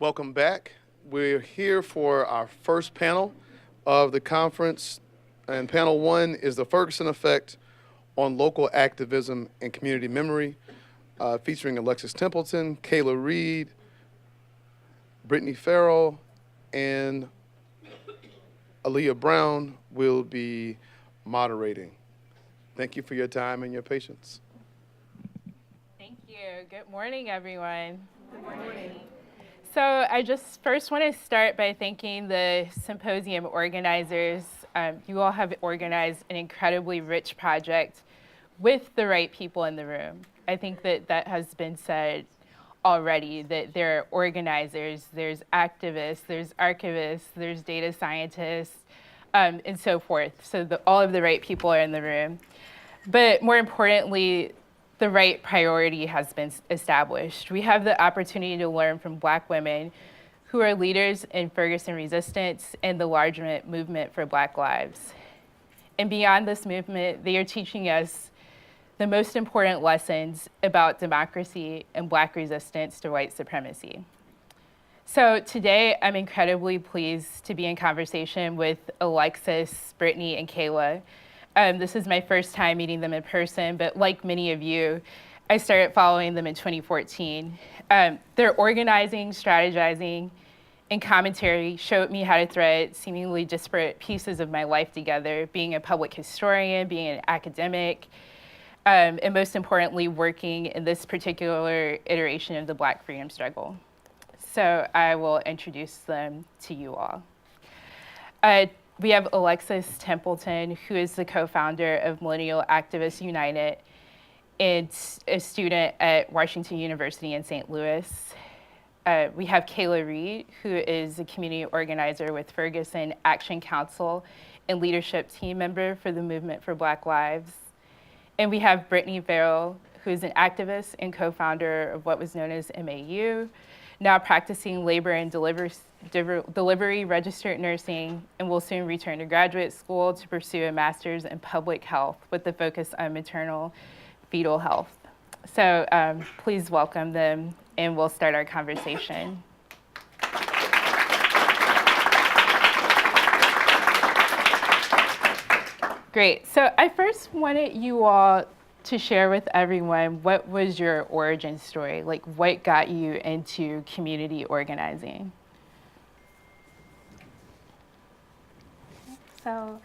Welcome back. We're here for our first panel of the conference, and panel one is the Ferguson effect on local activism and community memory, featuring Alexis Templeton, Kayla Reed, Brittany Ferrell, and Aleia Brown will be moderating. Thank you for your time and your patience. Thank you. Good morning, everyone. Good morning. So I just first want to start by thanking the symposium organizers. You all have organized an incredibly rich project with the right people in the room. I think that has been said already, that there are organizers, there's activists, there's archivists, there's data scientists, and so forth. So all of the right people are in the room. But more importantly, the right priority has been established. We have the opportunity to learn from Black women who are leaders in Ferguson resistance and the large movement for Black lives. And beyond this movement, they are teaching us the most important lessons about democracy and Black resistance to white supremacy. So today, I'm incredibly pleased to be in conversation with Alexis, Brittany, and Kayla. This is my first time meeting them in person, but like many of you, I started following them in 2014. Their organizing, strategizing, and commentary showed me how to thread seemingly disparate pieces of my life together, being a public historian, being an academic, and most importantly, working in this particular iteration of the Black freedom struggle. So I will introduce them to you all. We have Alexis Templeton, who is the co-founder of Millennial Activists United and a student at Washington University in St. Louis. We have Kayla Reed, who is a community organizer with Ferguson Action Council and leadership team member for the Movement for Black Lives. And we have Brittany Ferrell, who is an activist and co-founder of what was known as MAU, now practicing labor and delivery registered nursing, and will soon return to graduate school to pursue a master's in public health with the focus on maternal fetal health. So please welcome them, and we'll start our conversation. Great. So I first wanted you all to share with everyone, what was your origin story? Like, what got you into community organizing? So,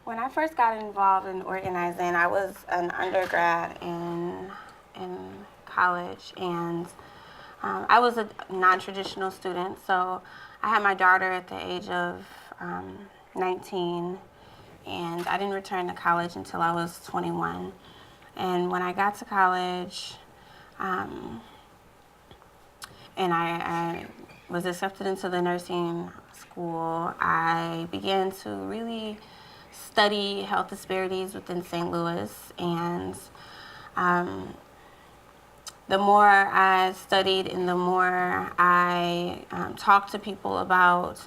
when I first got involved in organizing, I was an undergrad in college, and I was a non-traditional student. So I had my daughter at the age of 19, and I didn't return to college until I was 21. And when I got to college, and I was accepted into the nursing school, I began to really study health disparities within St. Louis. And the more I studied and the more I talked to people about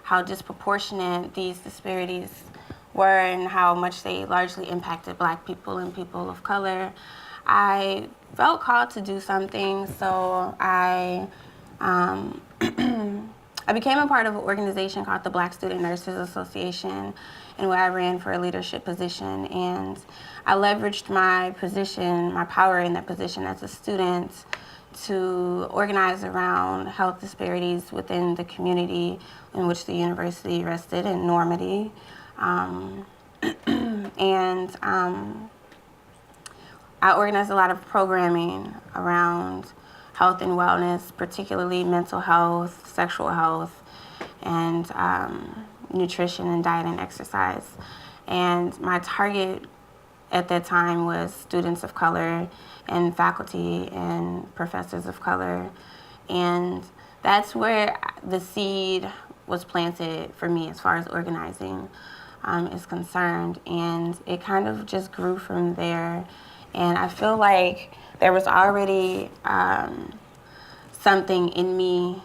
how disproportionate these disparities were and how much they largely impacted Black people and people of color, I felt called to do something. So I became a part of an organization called the Black Student Nurses Association, and where I ran for a leadership position. And I leveraged my position, my power in that position as a student, to organize around health disparities within the community in which the university rested in Normandy. I organized a lot of programming around health and wellness, particularly mental health, sexual health, and nutrition and diet and exercise. And my target at that time was students of color and faculty and professors of color. And that's where the seed was planted for me as far as organizing is concerned. And it kind of just grew from there. And I feel like there was already something in me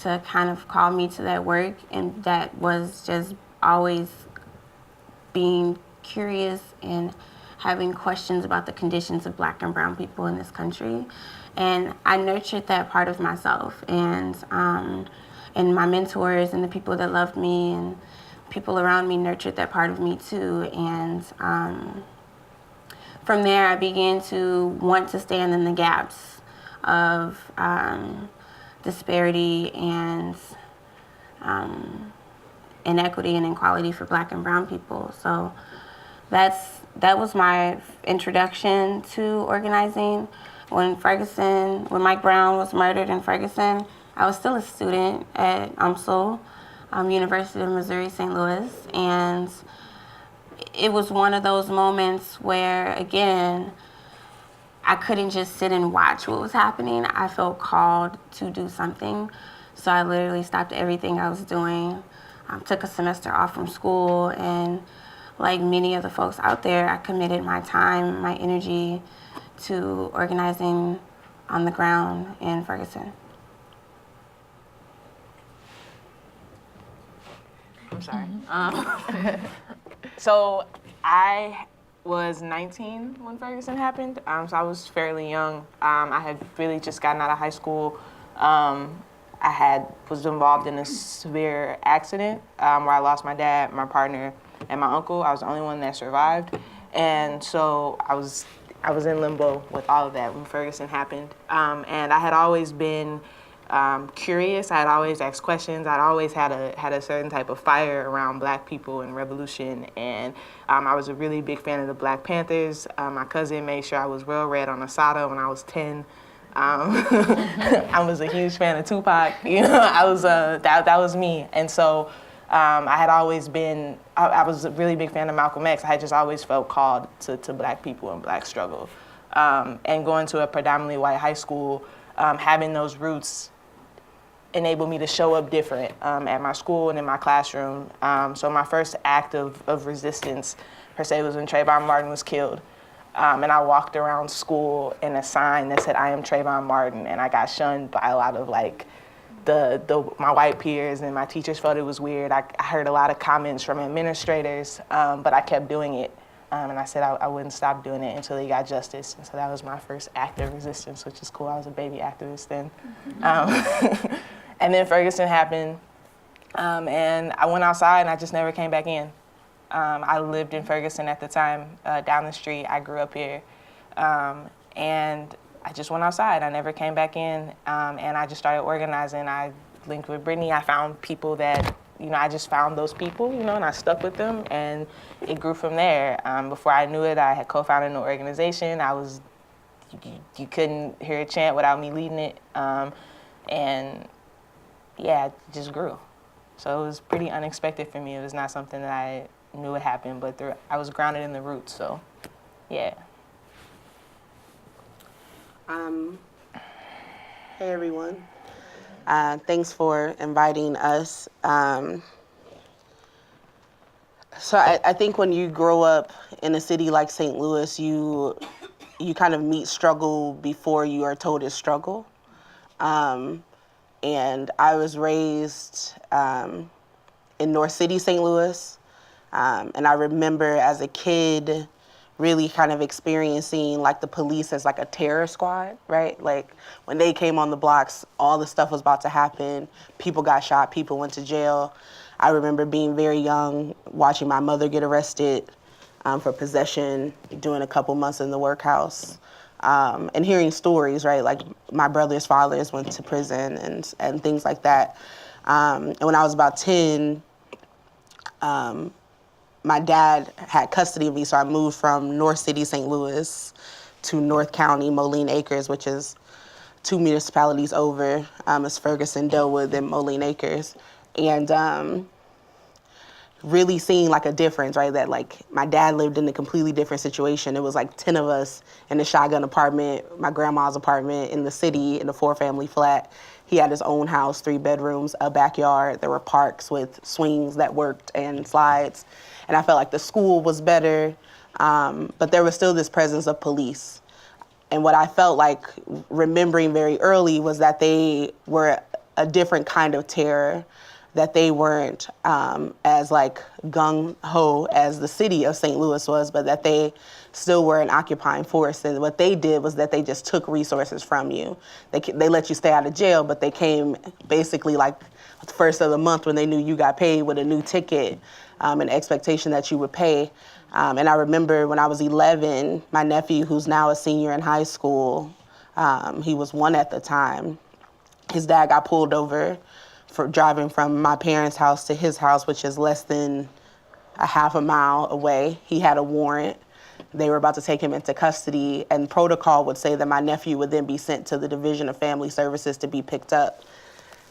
to kind of call me to that work, and that was just always being curious and having questions about the conditions of Black and brown people in this country. And I nurtured that part of myself, and my mentors and the people that loved me and people around me nurtured that part of me too. And from there, I began to want to stand in the gaps of disparity and inequity and inequality for Black and brown people. So that was my introduction to organizing. When Mike Brown was murdered in Ferguson, I was still a student at UMSL, University of Missouri, St. Louis, and it was one of those moments where, again, I couldn't just sit and watch what was happening. I felt called to do something. So I literally stopped everything I was doing, took a semester off from school, and like many of the folks out there, I committed my time, my energy to organizing on the ground in Ferguson. I'm sorry. So I was 19 when Ferguson happened, so I was fairly young. I had really just gotten out of high school. I was involved in a severe accident where I lost my dad, my partner, and my uncle. I was the only one that survived, and so I was in limbo with all of that when Ferguson happened. And I had always been curious. I had always asked questions. I'd always had a certain type of fire around Black people and revolution. And I was a really big fan of the Black Panthers. My cousin made sure I was real red on Asada when I was 10. I was a huge fan of Tupac. I was that was me. And so I had always been. I was a really big fan of Malcolm X. I had just always felt called to Black people and Black struggle. And going to a predominantly white high school, having those roots enabled me to show up different at my school and in my classroom. So my first act of resistance, per se, was when Trayvon Martin was killed. And I walked around school in a sign that said, "I am Trayvon Martin," and I got shunned by a lot of my white peers, and my teachers felt it was weird. I heard a lot of comments from administrators, but I kept doing it. And I said I wouldn't stop doing it until they got justice. And so that was my first act of resistance, which is cool. I was a baby activist then. And then Ferguson happened, and I went outside and I just never came back in. I lived in Ferguson at the time, down the street. I grew up here. And I just went outside. I never came back in, and I just started organizing. I linked with Brittany. I found people that, I just found those people, and I stuck with them, and it grew from there. Before I knew it, I had co-founded an organization. You couldn't hear a chant without me leading it, and yeah, it just grew. So it was pretty unexpected for me. It was not something that I knew would happen, but I was grounded in the roots, so yeah. Hey everyone. Thanks for inviting us. So I think when you grow up in a city like St. Louis, you kind of meet struggle before you are told it's struggle. And I was raised in North City, St. Louis. And I remember as a kid really kind of experiencing like the police as like a terror squad, right? Like when they came on the blocks, all the stuff was about to happen. People got shot, people went to jail. I remember being very young, watching my mother get arrested for possession, doing a couple months in the workhouse, and hearing stories, right? Like my brother's fathers went to prison and things like that. And when I was about 10, my dad had custody of me, so I moved from North City, St. Louis, to North County, Moline Acres, which is 2 municipalities over, as Ferguson, Delwood, and Moline Acres. And really seeing like a difference, right? That like my dad lived in a completely different situation. It was like 10 of us in a shotgun apartment, my grandma's apartment in the city, in a 4-family flat. He had his own house, 3 bedrooms, a backyard. There were parks with swings that worked and slides. And I felt like the school was better, but there was still this presence of police. And what I felt like remembering very early was that they were a different kind of terror. that they weren't as like gung-ho as the city of St. Louis was, but that they still were an occupying force. And what they did was that they just took resources from you. They let you stay out of jail, but they came basically like the first of the month when they knew you got paid with a new ticket, an expectation that you would pay. And I remember when I was 11, my nephew, who's now a senior in high school, he was 1 at the time, his dad got pulled over for driving from my parents' house to his house, which is less than a half a mile away. He had a warrant. They were about to take him into custody, and protocol would say that my nephew would then be sent to the Division of Family Services to be picked up.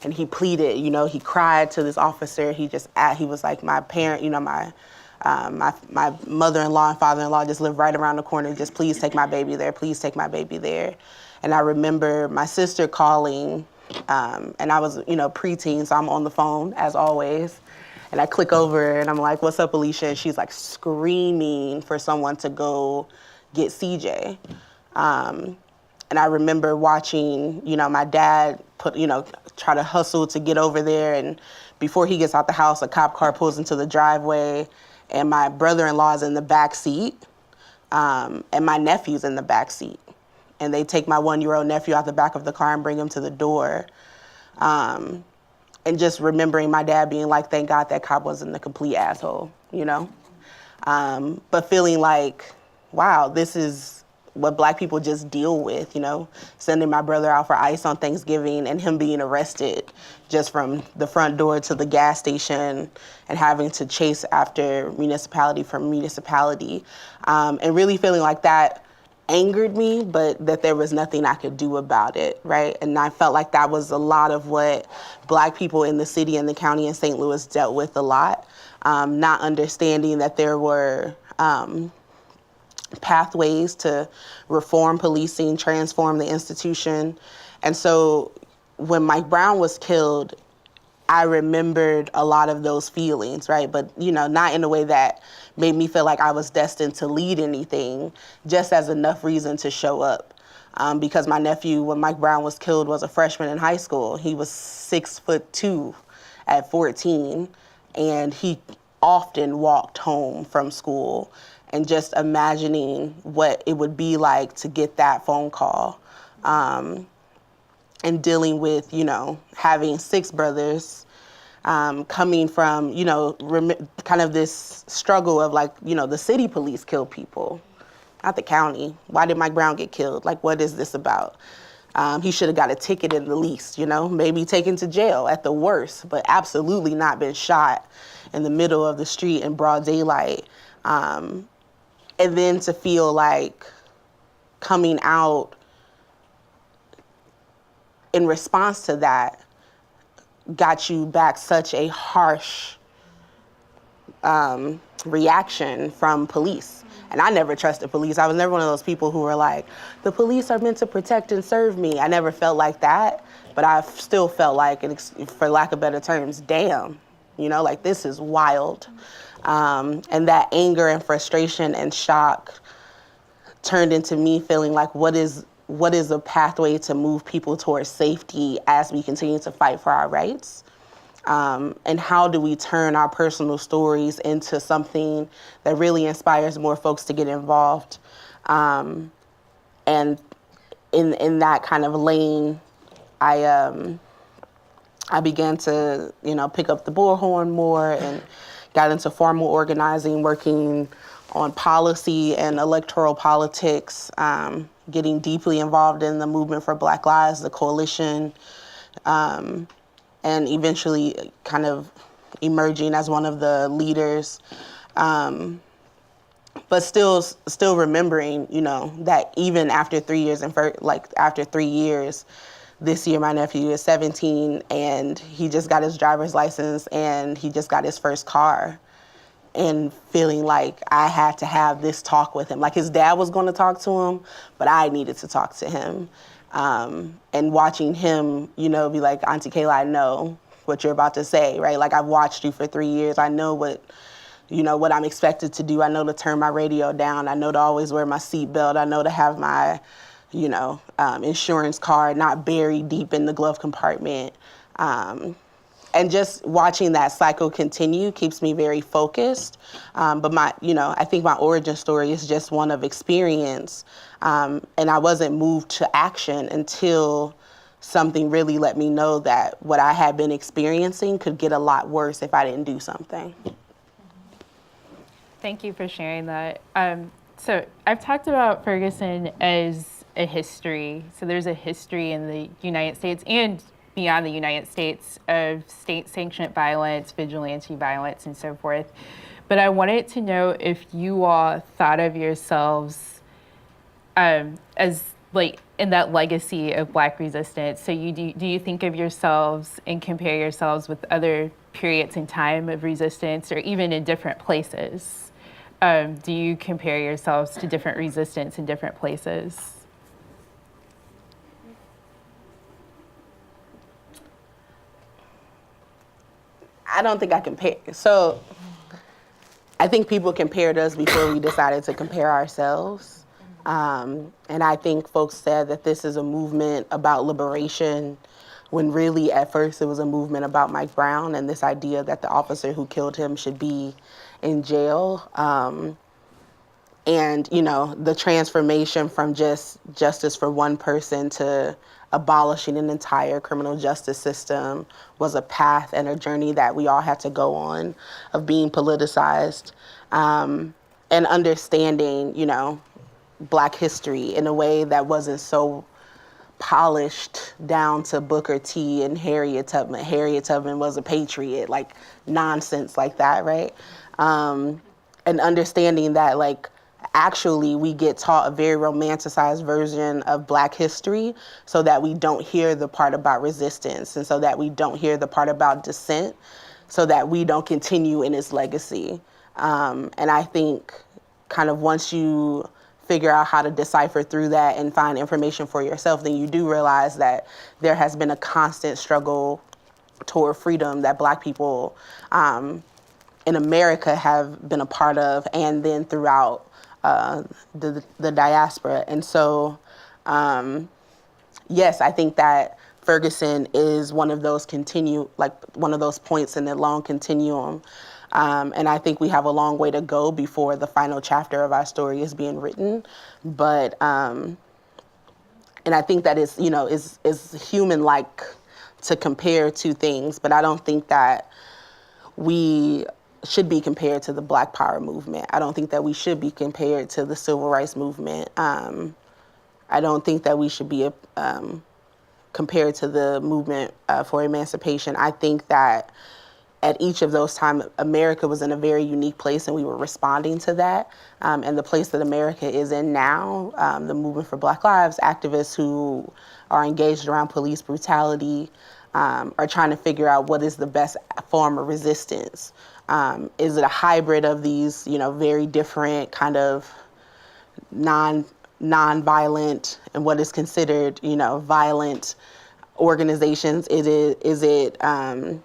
And he pleaded, he cried to this officer. He was like, my parent, my mother-in-law and father-in-law just live right around the corner. Just please take my baby there. Please take my baby there. And I remember my sister calling, and I was, preteen, so I'm on the phone as always. And I click over and I'm like, what's up, Alicia? And she's like screaming for someone to go get CJ. And I remember watching, my dad try to hustle to get over there. And before he gets out the house, a cop car pulls into the driveway and my brother-in-law is in the back seat, and my nephew's in the back seat. And they take my 1-year-old nephew out the back of the car and bring him to the door. And just remembering my dad being like, thank God that cop wasn't a complete asshole, But feeling like, wow, this is what Black people just deal with, sending my brother out for ice on Thanksgiving and him being arrested just from the front door to the gas station and having to chase after municipality for municipality. And really feeling like that angered me, but that there was nothing I could do about it, right? And I felt like that was a lot of what Black people in the city and the county in St. Louis dealt with a lot, not understanding that there were pathways to reform policing, transform the institution. And so when Mike Brown was killed, I remembered a lot of those feelings, right? But, not in a way that made me feel like I was destined to lead anything, just as enough reason to show up. Because my nephew, when Mike Brown was killed, was a freshman in high school. He was 6'2" at 14, and he often walked home from school. And just imagining what it would be like to get that phone call, and dealing with, having 6 brothers, coming from, kind of this struggle of like, the city police kill people, not the county. Why did Mike Brown get killed? Like, what is this about? He should have got a ticket at the least, maybe taken to jail at the worst, but absolutely not been shot in the middle of the street in broad daylight. And then to feel like coming out in response to that got you back such a harsh reaction from police. And I never trusted police. I was never one of those people who were like, the police are meant to protect and serve me. I never felt like that, but I still felt like, for lack of better terms, damn, like this is wild. And that anger and frustration and shock turned into me feeling like what is a pathway to move people towards safety as we continue to fight for our rights? And how do we turn our personal stories into something that really inspires more folks to get involved? And in that kind of lane, I began to, pick up the bullhorn more and got into formal organizing, working on policy and electoral politics, getting deeply involved in the movement for Black Lives, the coalition, and eventually kind of emerging as one of the leaders. But still remembering, that even after 3 years, after 3 years, this year my nephew is 17 and he just got his driver's license and he just got his first car, and feeling like I had to have this talk with him. Like his dad was going to talk to him, but I needed to talk to him. And watching him, be like, Auntie Kayla, I know what you're about to say, right? Like I've watched you for 3 years. I know what I'm expected to do. I know to turn my radio down. I know to always wear my seatbelt. I know to have my insurance card not buried deep in the glove compartment. and just watching that cycle continue keeps me very focused. But I think my origin story is just one of experience. And I wasn't moved to action until something really let me know that what I had been experiencing could get a lot worse if I didn't do something. Thank you for sharing that. So I've talked about Ferguson as a history. So there's a history in the United States and beyond the United States of state-sanctioned violence, vigilante violence, and so forth. But I wanted to know if you all thought of yourselves as like in that legacy of Black resistance. So do you think of yourselves and compare yourselves with other periods in time of resistance or even in different places? Do you compare yourselves to different resistance in different places? I don't think I compare. So I think people compared us before we decided to compare ourselves. And I think folks said that this is a movement about liberation, when really at first it was a movement about Mike Brown and this idea that the officer who killed him should be in jail. And, the transformation from just justice for one person to abolishing an entire criminal justice system was a path and a journey that we all had to go on, of being politicized, and understanding, Black history in a way that wasn't so polished down to Booker T and Harriet Tubman. Harriet Tubman was a patriot, like nonsense like that, right? And understanding that, like, actually we get taught a very romanticized version of Black history so that we don't hear the part about resistance, and so that we don't hear the part about dissent, so that we don't continue in its legacy. And I think kind of once you figure out how to decipher through that and find information for yourself, then you do realize that there has been a constant struggle toward freedom that Black people in America have been a part of, and then throughout the diaspora. And so, yes, I think that Ferguson is one of those one of those points in the long continuum. And I think we have a long way to go before the final chapter of our story is being written. But, and I think that is human-like to compare two things, but I don't think that we should be compared to the Black Power movement. I don't think that we should be compared to the Civil Rights movement. I don't think that we should be compared to the movement for emancipation. I think that at each of those times, America was in a very unique place, and we were responding to that. And the place that America is in now, the movement for Black Lives, activists who are engaged around police brutality, are trying to figure out what is the best form of resistance. Is it a hybrid of these, very different kind of non-violent and what is considered, violent organizations? Is it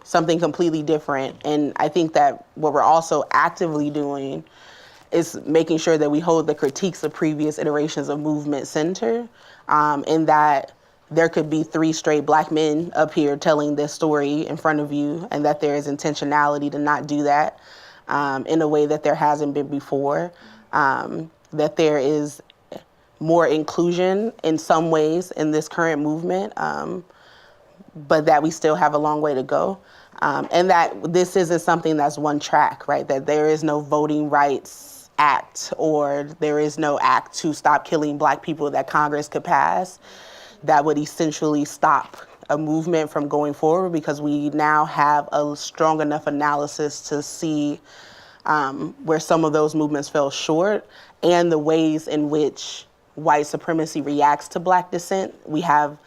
something completely different? And I think that what we're also actively doing is making sure that we hold the critiques of previous iterations of movement center, in that there could be 3 straight Black men up here telling this story in front of you, and that there is intentionality to not do that in a way that there hasn't been before, that there is more inclusion in some ways in this current movement, but that we still have a long way to go. And that this isn't something that's one track, right? That there is no voting rights act, or there is no act to stop killing Black people that Congress could pass that would essentially stop a movement from going forward, because we now have a strong enough analysis to see where some of those movements fell short, and the ways in which white supremacy reacts to Black dissent. We have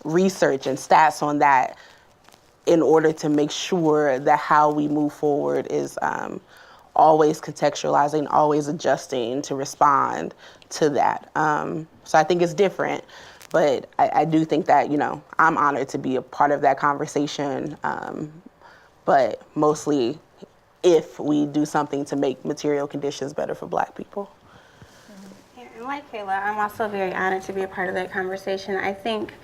research and stats on that in order to make sure that how we move forward is always contextualizing, always adjusting to respond to that. So I think it's different, but I do think that, I'm honored to be a part of that conversation, but mostly if we do something to make material conditions better for Black people. Yeah, and like Kayla, I'm also very honored to be a part of that conversation. I think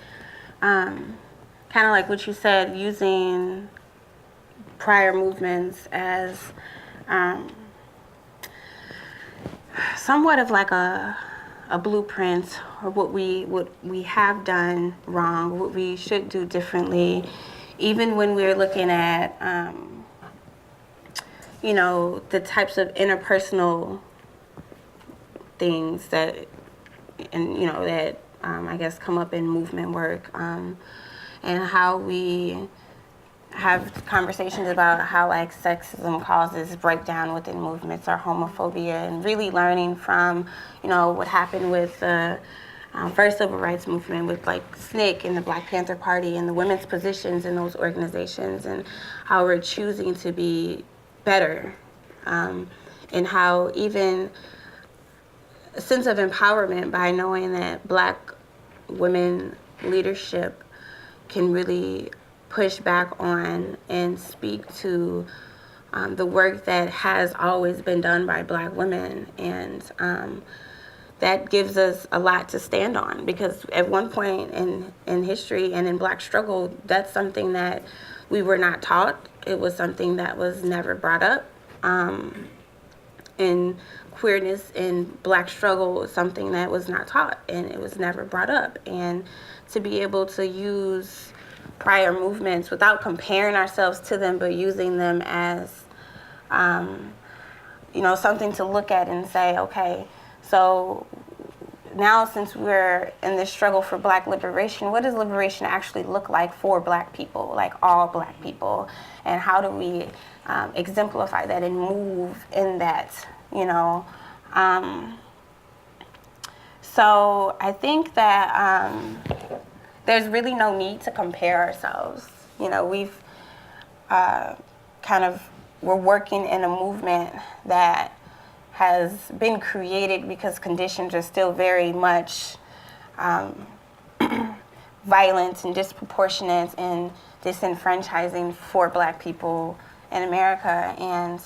kind of like what you said, using prior movements as somewhat of like a blueprint, or what we have done wrong, what we should do differently, even when we're looking at you know, the types of interpersonal things that, and you know, that I guess come up in movement work, and how we have conversations about how like sexism causes breakdown within movements, or homophobia, and really learning from, you know, what happened with the first civil rights movement with like SNCC and the Black Panther Party and the women's positions in those organizations, and how we're choosing to be better, and how even a sense of empowerment by knowing that Black women leadership can really push back on and speak to the work that has always been done by Black women. And that gives us a lot to stand on, because at one point in history and in Black struggle, that's something that we were not taught. It was something that was never brought up. And queerness in Black struggle was something that was not taught, and it was never brought up. And to be able to use prior movements without comparing ourselves to them, but using them as, you know, something to look at and say, okay, so now since we're in this struggle for Black liberation, what does liberation actually look like for Black people, like all Black people? And how do we exemplify that and move in that, you know? So I think that there's really no need to compare ourselves. You know, we've we're working in a movement that has been created because conditions are still very much violent and disproportionate and disenfranchising for Black people in America. And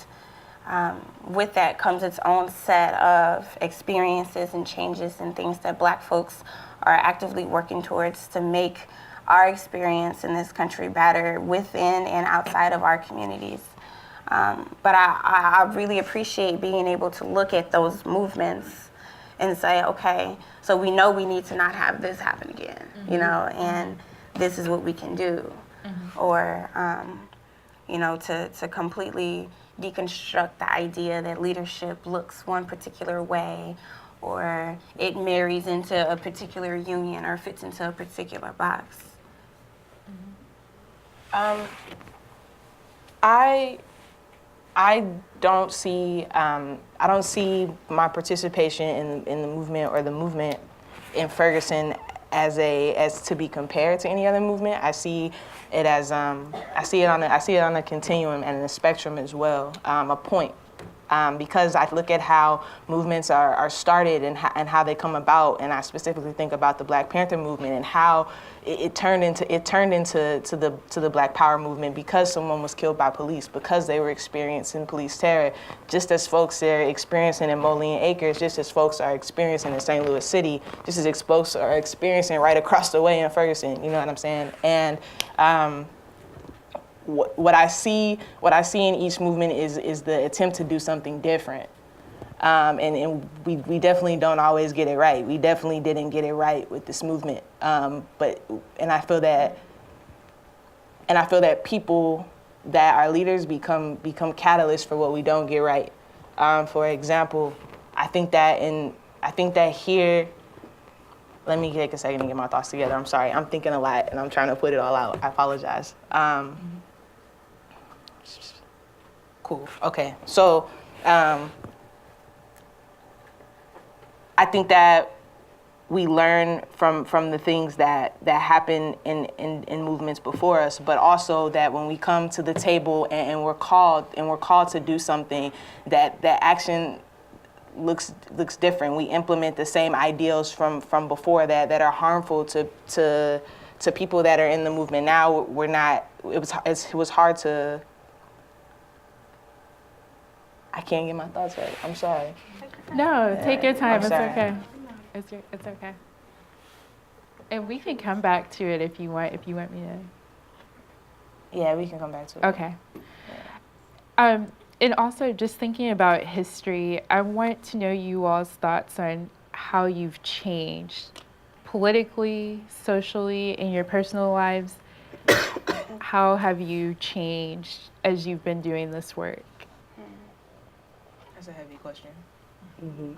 with that comes its own set of experiences and changes and things that Black folks are actively working towards to make our experience in this country better within and outside of our communities. But I really appreciate being able to look at those movements and say, okay, so we know we need to not have this happen again, you know, and this is what we can do. Or, you know, to completely deconstruct the idea that leadership looks one particular way, or it marries into a particular union or fits into a particular box. I don't see my participation in the movement, or the movement in Ferguson, as to be compared to any other movement. I see it as I see it on a continuum and a spectrum as well, a point. Because I look at how movements are started and how they come about, and I specifically think about the Black Panther movement and how it turned into the Black Power movement, because someone was killed by police, because they were experiencing police terror, just as folks are experiencing in Moline Acres, just as folks are experiencing in St. Louis City, just as folks are experiencing right across the way in Ferguson. You know what I'm saying? And what I see in each movement is the attempt to do something different, and we definitely don't always get it right. We definitely didn't get it right with this movement, but I feel that people that are leaders become catalysts for what we don't get right. For example, I think that here. Let me take a second to get my thoughts together. I'm sorry, I'm thinking a lot and I'm trying to put it all out. I apologize. Cool. Okay. So I think that we learn from the things that happen in movements before us, but also that when we come to the table and we're called to do something, that action looks different. We implement the same ideals from before that are harmful to people that are in the movement now. We're not. It was hard to. I can't get my thoughts right. I'm sorry. No, take your time. I'm It's sorry. okay. It's okay. And we can come back to it if you want me to. Yeah, we can come back to it. Okay. And also, just thinking about history, I want to know you all's thoughts on how you've changed politically, socially, in your personal lives. How have you changed as you've been doing this work? That's a heavy question. Mm-hmm.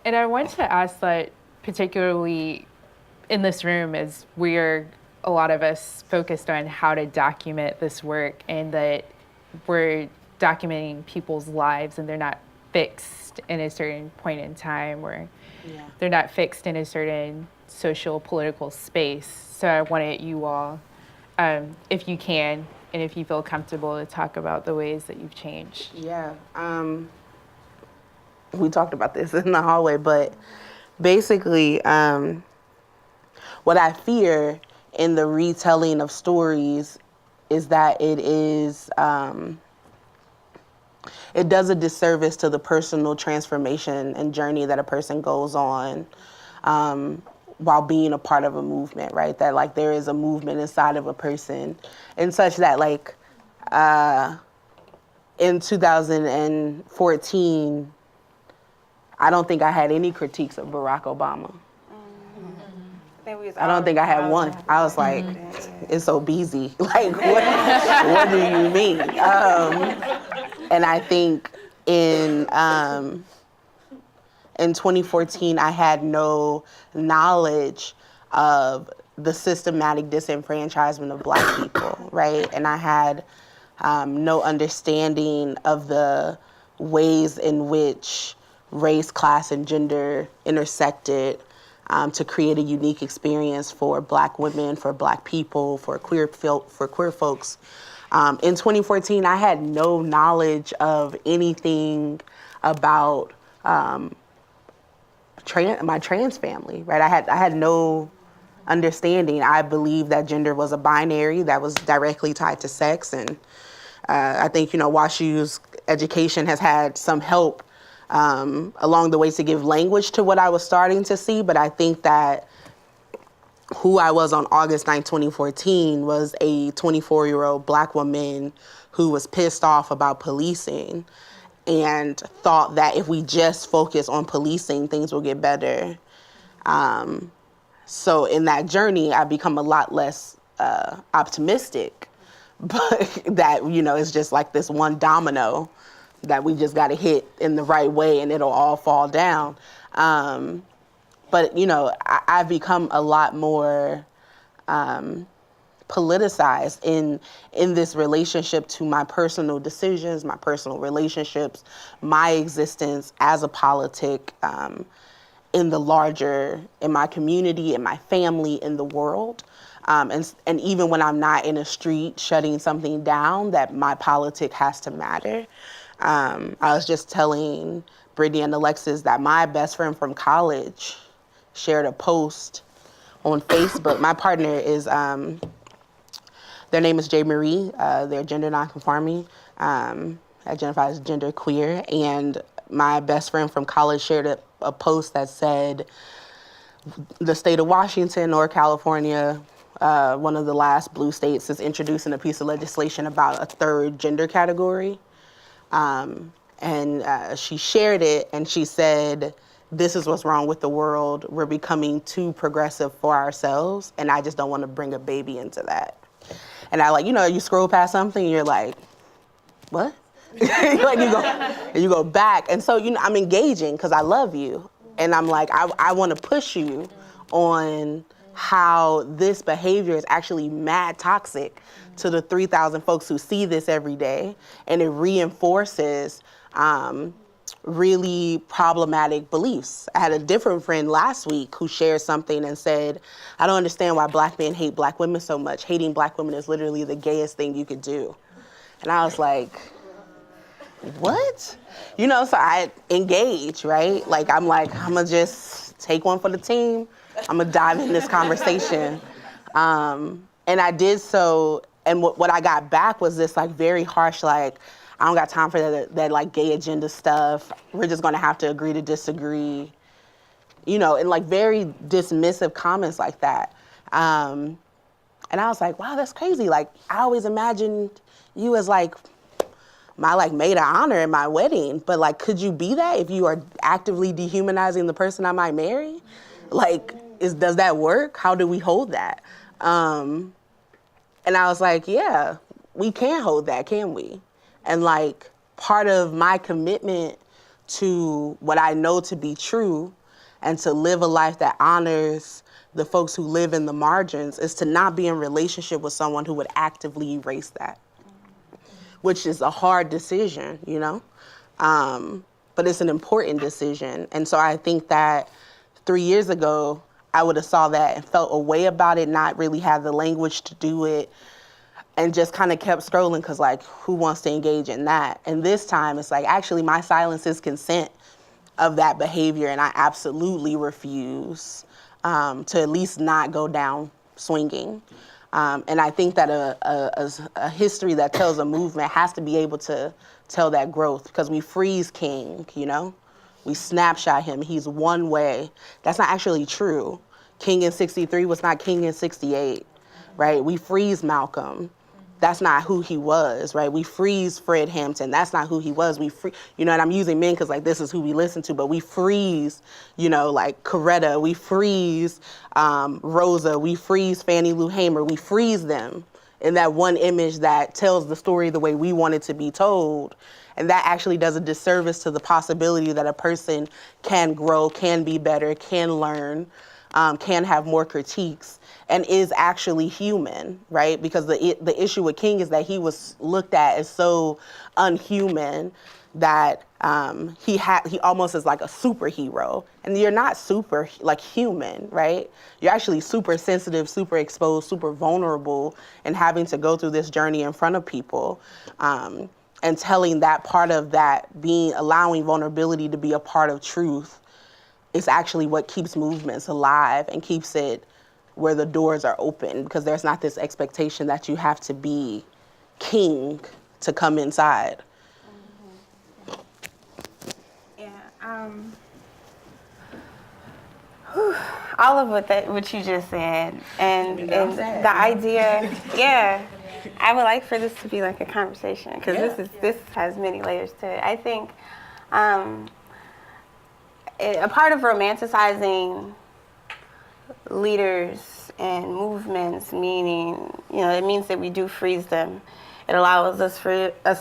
And I want to ask that particularly in this room, as we're, a lot of us, focused on how to document this work, and that we're documenting people's lives and they're not fixed in a certain point in time, or they're not fixed in a certain social, political space. So I wanted you all, if you can, and if you feel comfortable, to talk about the ways that you've changed. Yeah. We talked about this in the hallway, but basically, what I fear in the retelling of stories is that it does a disservice to the personal transformation and journey that a person goes on while being a part of a movement, right? That like there is a movement inside of a person, and such that like in 2014, I don't think I had any critiques of Barack Obama. I don't think I had one. I was like, it's so busy. Like, what do you mean? And I think in 2014, I had no knowledge of the systematic disenfranchisement of Black people, right? And I had no understanding of the ways in which race, class, and gender intersected to create a unique experience for Black women, for Black people, for queer folks. In 2014, I had no knowledge of anything about my trans family, right? I had no understanding. I believed that gender was a binary that was directly tied to sex, and I think WashU's education has had some help along the way to give language to what I was starting to see, but I think that who I was on August 9, 2014 was a 24-year-old Black woman who was pissed off about policing and thought that if we just focus on policing, things will get better. So in that journey, I've become a lot less optimistic, but that, it's just like this one domino that we just got to hit in the right way and it'll all fall down. But, I've become a lot more politicized in this relationship to my personal decisions, my personal relationships, my existence as a politic in my community, in my family, in the world. And even when I'm not in a street shutting something down, that my politic has to matter. I was just telling Brittany and Alexis that my best friend from college shared a post on Facebook. My partner is, their name is J. Marie. They're gender nonconforming, identifies as gender queer. And my best friend from college shared a post that said, the state of Washington or California, one of the last blue states, is introducing a piece of legislation about a third gender category. And she shared it and she said, this is what's wrong with the world. We're becoming too progressive for ourselves, and I just don't want to bring a baby into that. And I you scroll past something and you're like, what? you go back. And so, I'm engaging because I love you. And I'm like, I want to push you on how this behavior is actually mad toxic to the 3,000 folks who see this every day. And it reinforces really problematic beliefs. I had a different friend last week who shared something and said, I don't understand why Black men hate Black women so much. Hating Black women is literally the gayest thing you could do. And I was like, what? So I engage, right? I'm gonna just take one for the team. I'm gonna dive in this conversation. And I did so, and what I got back was this very harsh, I don't got time for that gay agenda stuff. We're just gonna have to agree to disagree. you know, and like very dismissive comments like that. And I was like, wow, that's crazy. Like, I always imagined you as like my like maid of honor at my wedding, but like, could you be that if you are actively dehumanizing the person I might marry? Like, does that work? How do we hold that? And I was like, yeah, we can hold that, can we? And like, part of my commitment to what I know to be true and to live a life that honors the folks who live in the margins is to not be in relationship with someone who would actively erase that, which is a hard decision, you know? But it's an important decision. And so I think that 3 years ago, I would have saw that and felt a way about it, not really have the language to do it, and just kind of kept scrolling because like, who wants to engage in that? And this time it's like, actually my silence is consent of that behavior, and I absolutely refuse to at least not go down swinging. And I think that a history that tells a movement has to be able to tell that growth, because we freeze King, you know? We snapshot him, he's one way. That's not actually true. King in 63 was not King in 68, right? We freeze Malcolm. That's not who he was, right? We freeze Fred Hampton. That's not who he was. You know, and I'm using men because like this is who we listen to, but we freeze, you know, like Coretta. We freeze Rosa. We freeze Fannie Lou Hamer. We freeze them in that one image that tells the story the way we want it to be told. And that actually does a disservice to the possibility that a person can grow, can be better, can learn, can have more critiques, and is actually human, right? Because the issue with King is that he was looked at as so unhuman that he almost is like a superhero. And you're not super like human, right? You're actually super sensitive, super exposed, super vulnerable, and having to go through this journey in front of people. And telling that part of that, allowing vulnerability to be a part of truth, is actually what keeps movements alive and keeps it where the doors are open, because there's not this expectation that you have to be king to come inside. Yeah, all of what you just said, and the idea, yeah, I would like for this to be like a conversation, because this has many layers to it. I think a part of romanticizing leaders and movements, meaning, you know, it means that we do freeze them. It allows us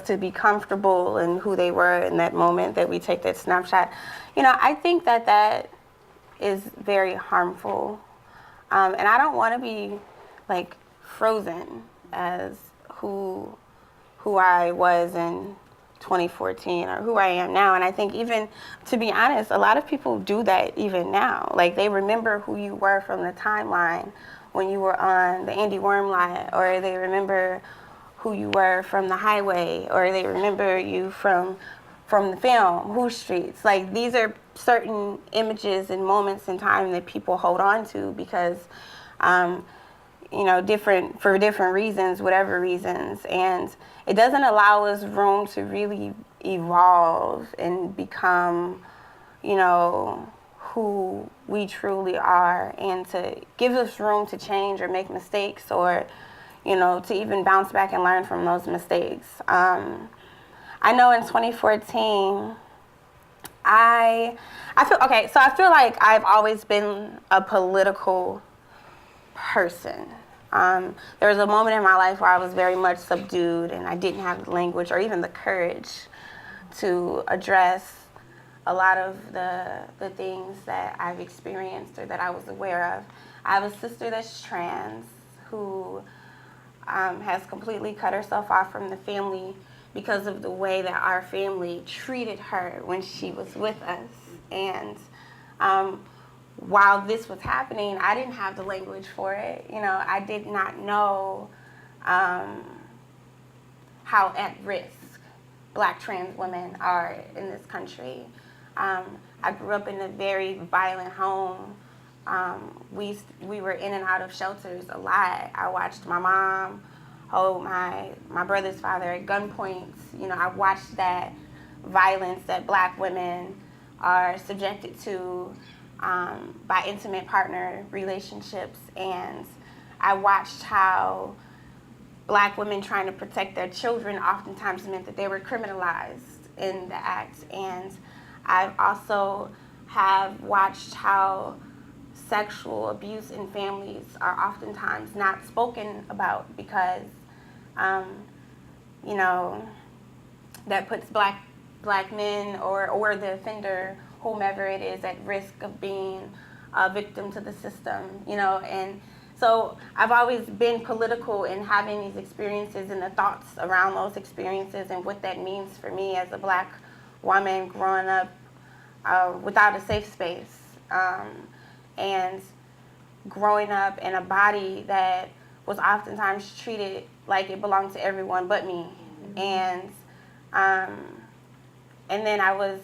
to be comfortable in who they were in that moment that we take that snapshot. You know, I think that is very harmful. And I don't want to be like frozen as who I was in 2014 or who I am now. And I think, even to be honest, a lot of people do that even now. Like, they remember who you were from the timeline when you were on the Andy Worm line, or they remember who you were from the highway, or they remember you from the film Who Streets. Like, these are certain images and moments in time that people hold on to because you know, for different reasons, whatever reasons. And it doesn't allow us room to really evolve and become, you know, who we truly are, and to give us room to change or make mistakes, or, you know, to even bounce back and learn from those mistakes. I know in 2014, I feel like I've always been a political person. There was a moment in my life where I was very much subdued, and I didn't have the language or even the courage to address a lot of the things that I've experienced or that I was aware of. I have a sister that's trans who has completely cut herself off from the family because of the way that our family treated her when she was with us. And while this was happening, I didn't have the language for it. You know, I did not know how at risk Black trans women are in this country. I grew up in a very violent home. We were in and out of shelters a lot. I watched my mom hold my brother's father at gunpoint. You know, I watched that violence that Black women are subjected to by intimate partner relationships. And I watched how Black women trying to protect their children oftentimes meant that they were criminalized in the act. And I've also have watched how sexual abuse in families are oftentimes not spoken about because, you know, that puts black men or the offender, whomever it is, at risk of being a victim to the system, you know. And so I've always been political in having these experiences and the thoughts around those experiences and what that means for me as a Black woman growing up without a safe space, and growing up in a body that was oftentimes treated like it belonged to everyone but me. And then I was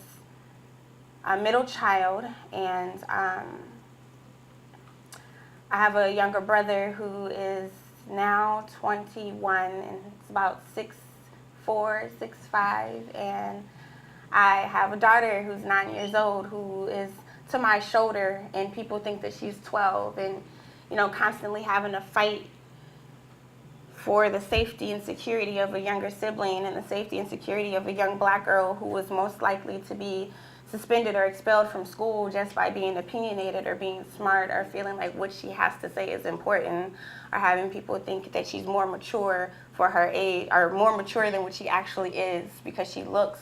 a middle child, and I have a younger brother who is now 21 and it's about 6'4", 6'5", and I have a daughter who's 9 years old who is to my shoulder, and people think that she's 12, and, you know, constantly having to fight for the safety and security of a younger sibling and the safety and security of a young Black girl who was most likely to be suspended or expelled from school just by being opinionated or being smart or feeling like what she has to say is important, or having people think that she's more mature for her age or more mature than what she actually is because she looks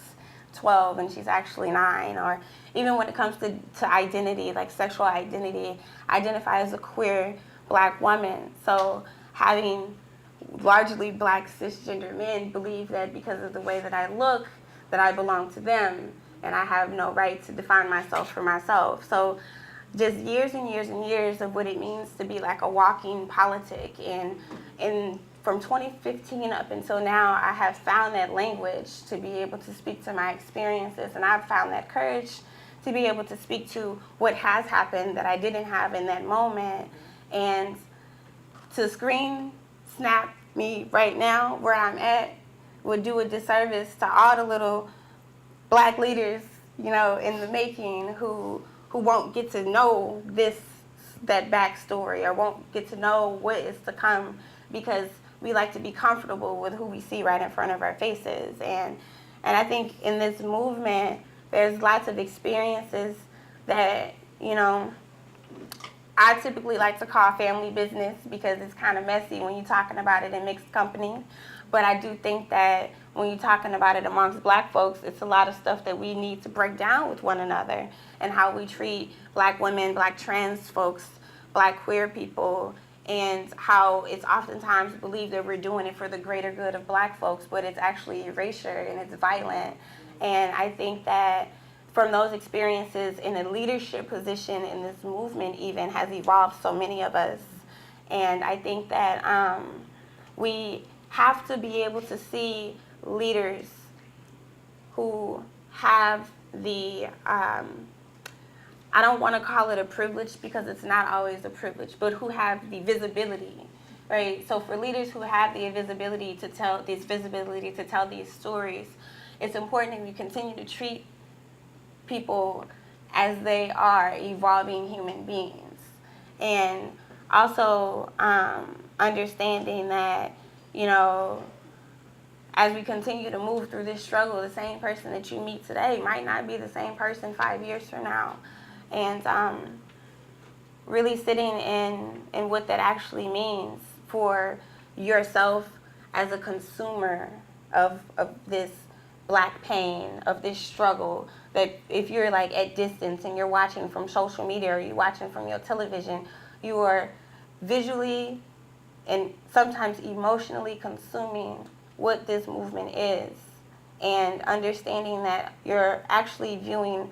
12 and she's actually 9. Or even when it comes to identity, like sexual identity, identify as a queer Black woman. So having largely Black cisgender men believe that because of the way that I look, that I belong to them, and I have no right to define myself for myself. So just years and years and years of what it means to be like a walking politic. And from 2015 up until now, I have found that language to be able to speak to my experiences, and I've found that courage to be able to speak to what has happened that I didn't have in that moment. And to screen snap me right now where I'm at would do a disservice to all the little Black leaders, you know, in the making who won't get to know that backstory, or won't get to know what is to come, because we like to be comfortable with who we see right in front of our faces. And I think in this movement, there's lots of experiences that, you know, I typically like to call family business because it's kind of messy when you're talking about it in mixed company. But I do think that when you're talking about it amongst Black folks, it's a lot of stuff that we need to break down with one another, and how we treat Black women, Black trans folks, Black queer people, and how it's oftentimes believed that we're doing it for the greater good of Black folks, but it's actually erasure and it's violent. And I think that from those experiences in a leadership position in this movement even has evolved so many of us. And I think that we have to be able to see leaders who have the, I don't want to call it a privilege because it's not always a privilege, but who have the visibility, right? So for leaders who have the visibility to tell these stories, it's important that we continue to treat people as they are evolving human beings. And also understanding that, you know, as we continue to move through this struggle, the same person that you meet today might not be the same person 5 years from now. And really sitting in what that actually means for yourself as a consumer of this Black pain, of this struggle, that if you're like at distance and you're watching from social media or you're watching from your television, you are visually and sometimes emotionally consuming what this movement is, and understanding that you're actually viewing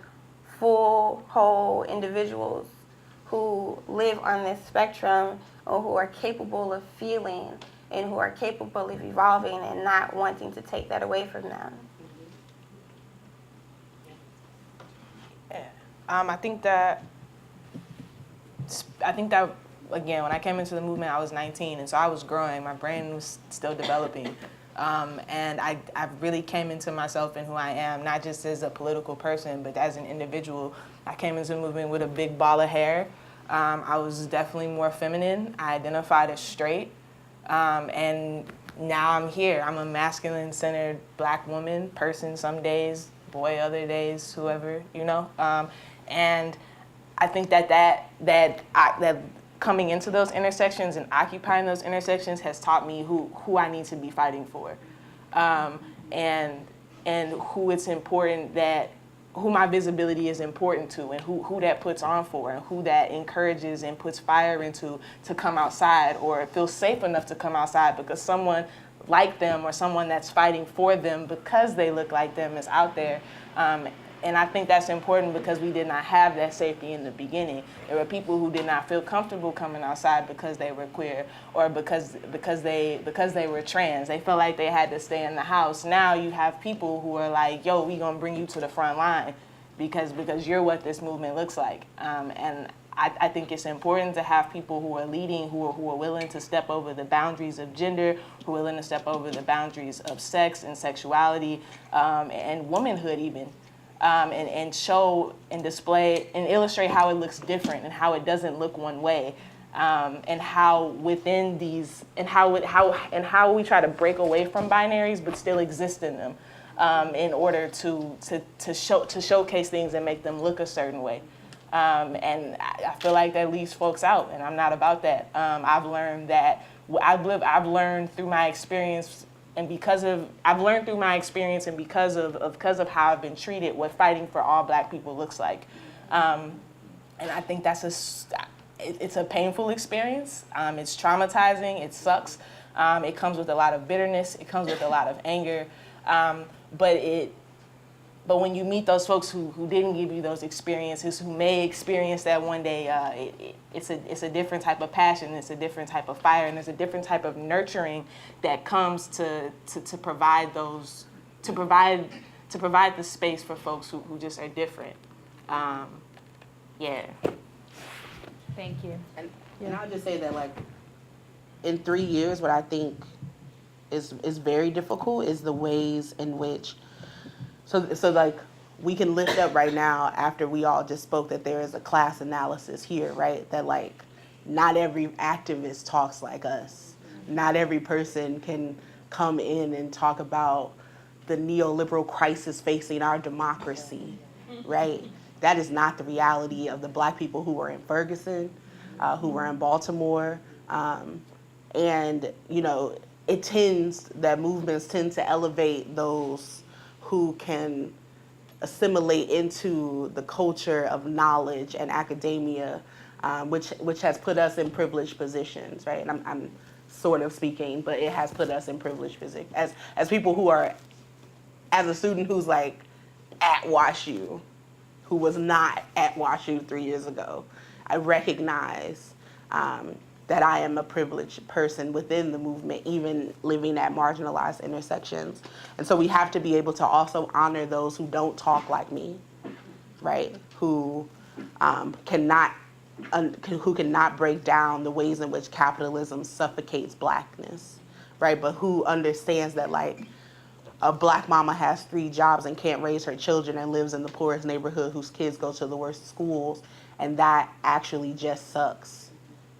full, whole individuals who live on this spectrum, or who are capable of feeling and who are capable of evolving, and not wanting to take that away from them. I think that again, when I came into the movement, I was 19, and so I was growing. My brain was still developing. And I really came into myself and who I am, not just as a political person, but as an individual. I came into the movement with a big ball of hair. I was definitely more feminine. I identified as straight. And now I'm here. I'm a masculine-centered Black woman, person some days, boy other days, whoever, you know. And I think that coming into those intersections and occupying those intersections has taught me who I need to be fighting for, and who it's important that, who my visibility is important to, and who that puts on for, and who that encourages and puts fire into to come outside or feel safe enough to come outside because someone like them or someone that's fighting for them because they look like them is out there. And I think that's important because we did not have that safety in the beginning. There were people who did not feel comfortable coming outside because they were queer or because they were trans. They felt like they had to stay in the house. Now you have people who are like, yo, we gonna bring you to the front line because you're what this movement looks like. And I think it's important to have people who are leading, who are willing to step over the boundaries of gender, who are willing to step over the boundaries of sex and sexuality, and womanhood even. And show and display and illustrate how it looks different and how it doesn't look one way, and how within these and how we try to break away from binaries but still exist in them, in order to showcase things and make them look a certain way. And I feel like that leaves folks out, and I'm not about that. I've learned through my experience. And I've learned through my experience and because of how I've been treated, what fighting for all Black people looks like. And I think it's a painful experience. It's traumatizing, it sucks. It comes with a lot of bitterness, it comes with a lot of anger. But when you meet those folks who didn't give you those experiences, who may experience that one day, it's a different type of passion, it's a different type of fire, and there's a different type of nurturing that comes to provide the space for folks who just are different. Yeah. Thank you. And I'll just say that, like, in 3 years, what I think is very difficult is the ways in which. So like, we can lift up right now after we all just spoke that there is a class analysis here, right? That, like, not every activist talks like us. Not every person can come in and talk about the neoliberal crisis facing our democracy, right? That is not the reality of the Black people who were in Ferguson, who were in Baltimore. And, you know, that movements tend to elevate those who can assimilate into the culture of knowledge and academia, which has put us in privileged positions, right? And I'm sort of speaking, but it has put us in privileged positions. As people who are, as a student who's like at WashU, who was not at WashU 3 years ago, I recognize that I am a privileged person within the movement, even living at marginalized intersections. And so we have to be able to also honor those who don't talk like me, right? Who cannot break down the ways in which capitalism suffocates Blackness, right? But who understands that, like, a Black mama has 3 jobs and can't raise her children and lives in the poorest neighborhood whose kids go to the worst schools, and that actually just sucks.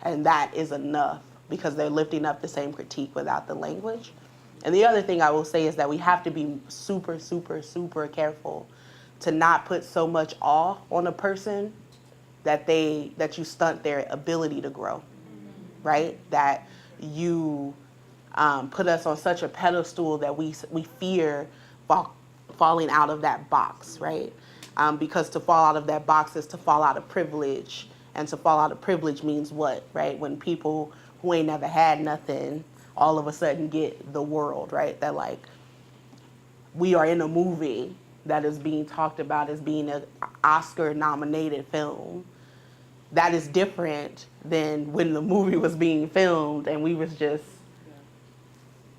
And that is enough because they're lifting up the same critique without the language. And the other thing I will say is that we have to be super, super, super careful to not put so much awe on a person that you stunt their ability to grow, right? That you put us on such a pedestal that we fear falling out of that box, right? Because to fall out of that box is to fall out of privilege. And to fall out of privilege means what, right? When people who ain't never had nothing all of a sudden get the world, right? That, like, we are in a movie that is being talked about as being an Oscar-nominated film. That is different than when the movie was being filmed and we was just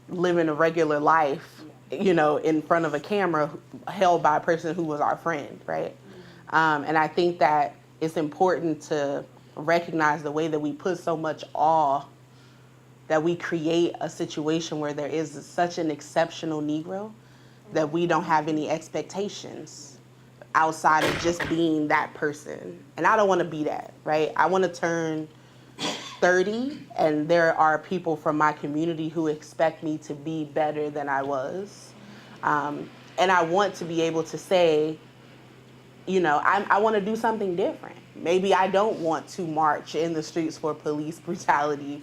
living a regular life, you know, in front of a camera held by a person who was our friend, right? And I think that it's important to recognize the way that we put so much awe that we create a situation where there is such an exceptional Negro that we don't have any expectations outside of just being that person. And I don't want to be that, right? I want to turn 30, and there are people from my community who expect me to be better than I was. And I want to be able to say, you know, I want to do something different. Maybe I don't want to march in the streets for police brutality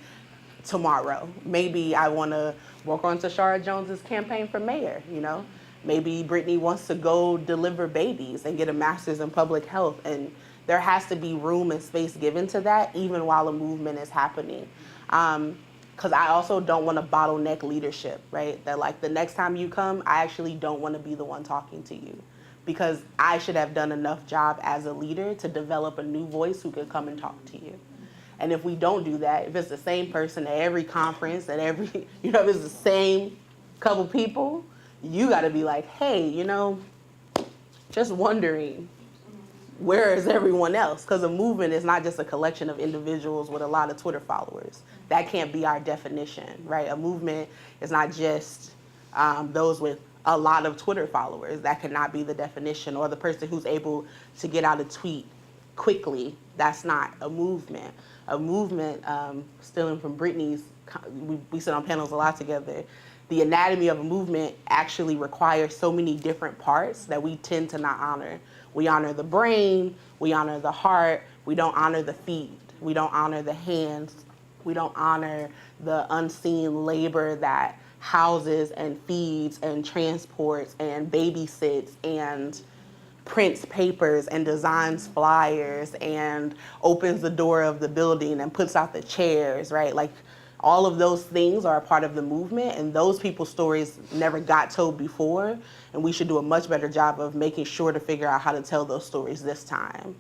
tomorrow. Maybe I want to work on Tashara Jones's campaign for mayor, you know? Maybe Brittany wants to go deliver babies and get a master's in public health. And there has to be room and space given to that even while a movement is happening. Because I also don't want to bottleneck leadership, right? That like the next time you come, I actually don't want to be the one talking to you, because I should have done enough job as a leader to develop a new voice who could come and talk to you. And if we don't do that, if it's the same person at every conference, at every, you know, if it's the same couple people, you got to be like, hey, you know, just wondering, where is everyone else? Because a movement is not just a collection of individuals with a lot of Twitter followers. That can't be our definition, right? A movement is not just those with a lot of Twitter followers. That cannot be the definition. Or the person who's able to get out a tweet quickly. That's not a movement. A movement, stealing from Brittany's, we sit on panels a lot together, the anatomy of a movement actually requires so many different parts that we tend to not honor. We honor the brain, we honor the heart, we don't honor the feet, we don't honor the hands, we don't honor the unseen labor that houses and feeds and transports and babysits and prints papers and designs flyers and opens the door of the building and puts out the chairs, right? Like, all of those things are a part of the movement, and those people's stories never got told before, and we should do a much better job of making sure to figure out how to tell those stories this time.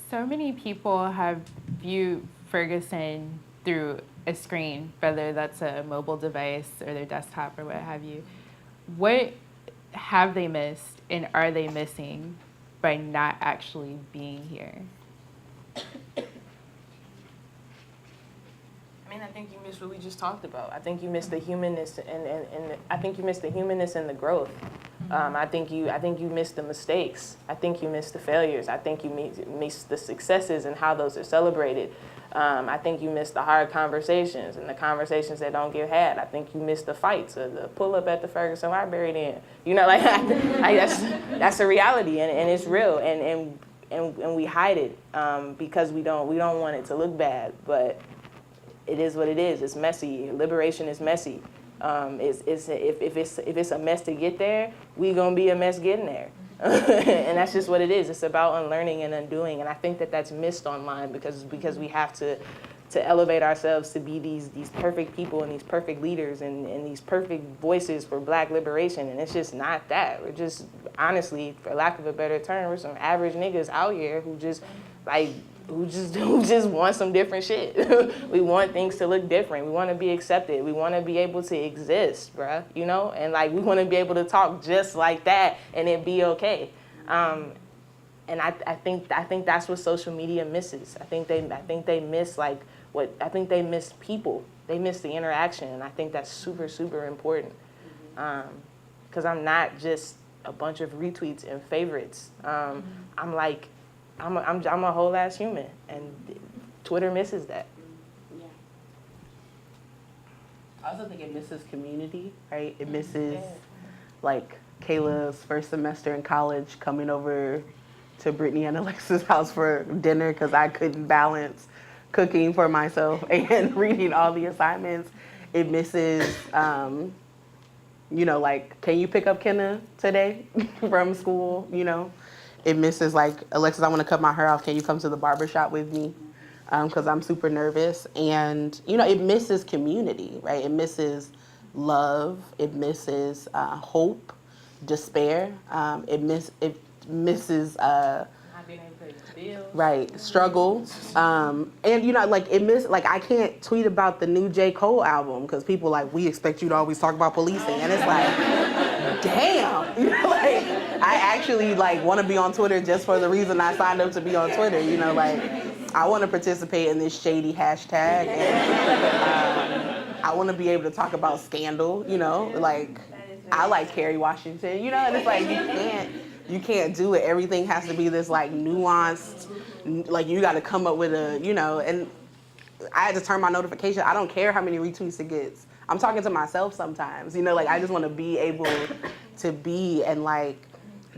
So many people have viewed Ferguson through a screen, whether that's a mobile device or their desktop or what have you. What have they missed, and are they missing by not actually being here? I think you missed what we just talked about. I think you missed the humanness, and I think you missed the humanness and the growth. I think you missed the mistakes. I think you missed the failures. I think you missed the successes and how those are celebrated. I think you missed the hard conversations and the conversations that don't get had. I think you missed the fights or the pull up at the Ferguson Library then. You know, like that's a reality, and it's real, and we hide it because we don't want it to look bad, but it is what it is. It's messy. Liberation is messy. If it's a mess to get there, we gonna be a mess getting there. And that's just what it is. It's about unlearning and undoing. And I think that that's missed online because we have to elevate ourselves to be these perfect people and these perfect leaders and these perfect voices for Black liberation. And it's just not that. We're just, honestly, for lack of a better term, we're some average niggas out here who just want some different shit. We want things to look different. We want to be accepted. We want to be able to exist, bruh, you know? And like, we want to be able to talk just like that and it be okay. And I think that's what social media misses. I think they miss they miss people. They miss the interaction, and I think that's super, super important. Because I'm not just a bunch of retweets and favorites. I'm a whole ass human, and Twitter misses that. Yeah. I also think it misses community, right? It misses like Kayla's first semester in college coming over to Brittany and Alexis' house for dinner because I couldn't balance cooking for myself and reading all the assignments. It misses, you know, like, can you pick up Kenna today from school, you know? It misses, like, Alexis, I want to cut my hair off. Can you come to the barbershop with me? Because I'm super nervous. And, you know, it misses community, right? It misses love. It misses hope, despair. It misses, Not being able to pay the bills. right, struggle. And, you know, like, I can't tweet about the new J. Cole album because people like, we expect you to always talk about policing. And it's like, damn, you know, like, I actually like want to be on Twitter just for the reason I signed up to be on Twitter, you know, like, I want to participate in this shady hashtag. And, I want to be able to talk about scandal, you know, like I like Kerry Washington, you know, and it's like you can't do it. Everything has to be this like nuanced, like you got to come up with a, you know, and I had to turn my notification. I don't care how many retweets it gets. I'm talking to myself sometimes, you know, like I just want to be able to be, and like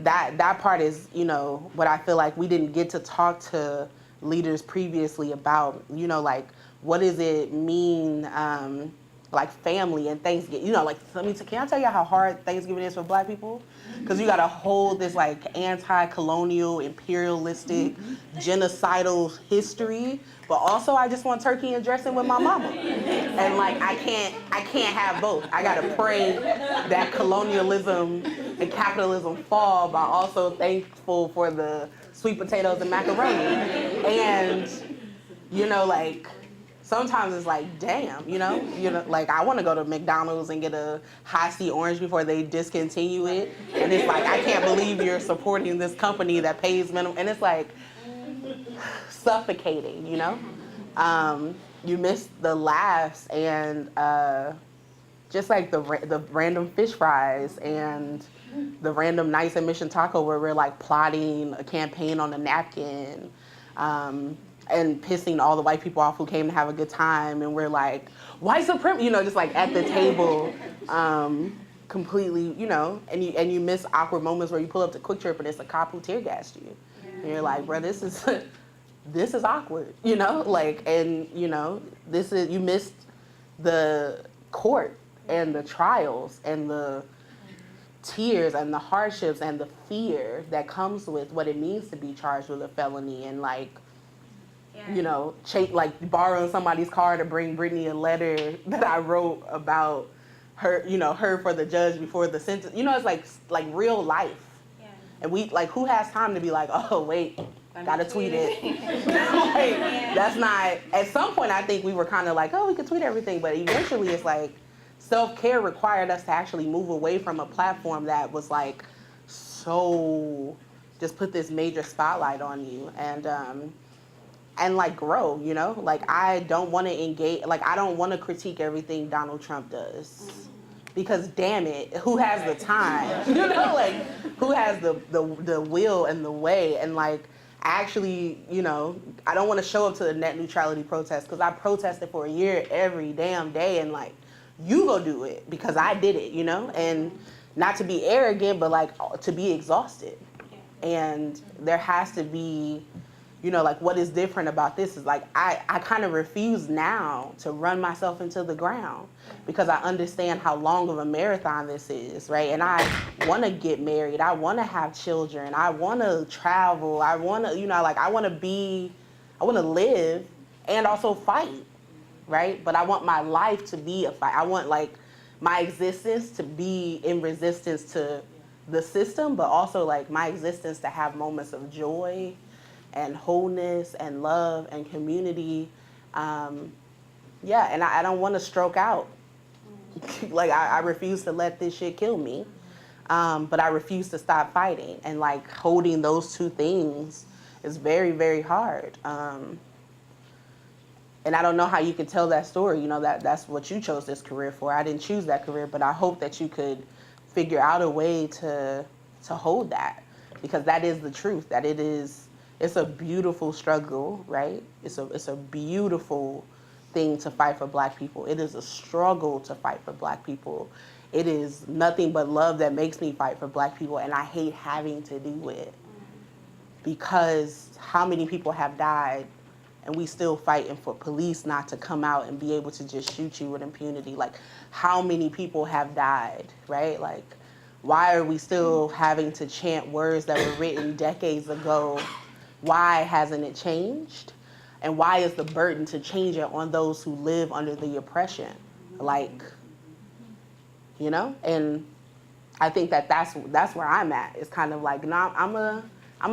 that part is, you know, what I feel like we didn't get to talk to leaders previously about, you know, like what does it mean, like family and Thanksgiving, you know, like can I tell you how hard Thanksgiving is for Black people? Because you got to hold this like anti-colonial, imperialistic, genocidal history, but also I just want turkey and dressing with my mama, and like I can't have both. I got to pray that colonialism and capitalism fall, but also thankful for the sweet potatoes and macaroni, and you know, like. Sometimes it's like, damn, you know, like I want to go to McDonald's and get a high C orange before they discontinue it. And it's like, I can't believe you're supporting this company that pays minimum. And it's like suffocating, you know? You miss the laughs and just like the random fish fries and the random nights at Mission Taco where we're like plotting a campaign on a napkin. And pissing all the white people off who came to have a good time, and we're like, white supremacy, you know, just like at the table, completely, you know, and you miss awkward moments where you pull up to Quick Trip and it's a cop who tear gassed you, and you're like, bro, this is awkward, you know, like, and you know, you missed the court and the trials and the tears and the hardships and the fear that comes with what it means to be charged with a felony, and like. You know, like borrowing somebody's car to bring Brittany a letter that I wrote about her, you know, her for the judge before the sentence. You know, it's like real life. Yeah. And we, like, who has time to be like, oh, wait, gotta tweet it. Like, that's not, at some point I think we were kind of like, oh, we could tweet everything. But eventually it's like self-care required us to actually move away from a platform that was like so, just put this major spotlight on you. And like grow, you know? Like I don't want to engage, like I don't want to critique everything Donald Trump does. Because damn it, who has the time? You know, like who has the will and the way? And like actually, you know, I don't want to show up to the net neutrality protest because I protested for a year every damn day, and like you go do it because I did it, you know? And not to be arrogant, but like to be exhausted. And there has to be, you know, like what is different about this is like I kind of refuse now to run myself into the ground because I understand how long of a marathon this is, right? And I want to get married. I want to have children. I want to travel. I want to, you know, like I want to live and also fight, right? But I want my life to be a fight. I want like my existence to be in resistance to the system, but also like my existence to have moments of joy and wholeness and love and community. Yeah, and I don't want to stroke out. Like I refuse to let this shit kill me, but I refuse to stop fighting. And like holding those two things is very, very hard. And I don't know how you can tell that story, you know, that's what you chose this career for. I didn't choose that career, but I hope that you could figure out a way to hold that, because that is the truth, that it's a beautiful struggle, right? It's a beautiful thing to fight for Black people. It is a struggle to fight for Black people. It is nothing but love that makes me fight for Black people, and I hate having to do it because how many people have died and we still fighting for police not to come out and be able to just shoot you with impunity? Like, how many people have died, right? Like, why are we still having to chant words that were written decades ago? Why hasn't it changed? And why is the burden to change it on those who live under the oppression? Like, you know? And I think that's where I'm at. It's kind of like, no, I'm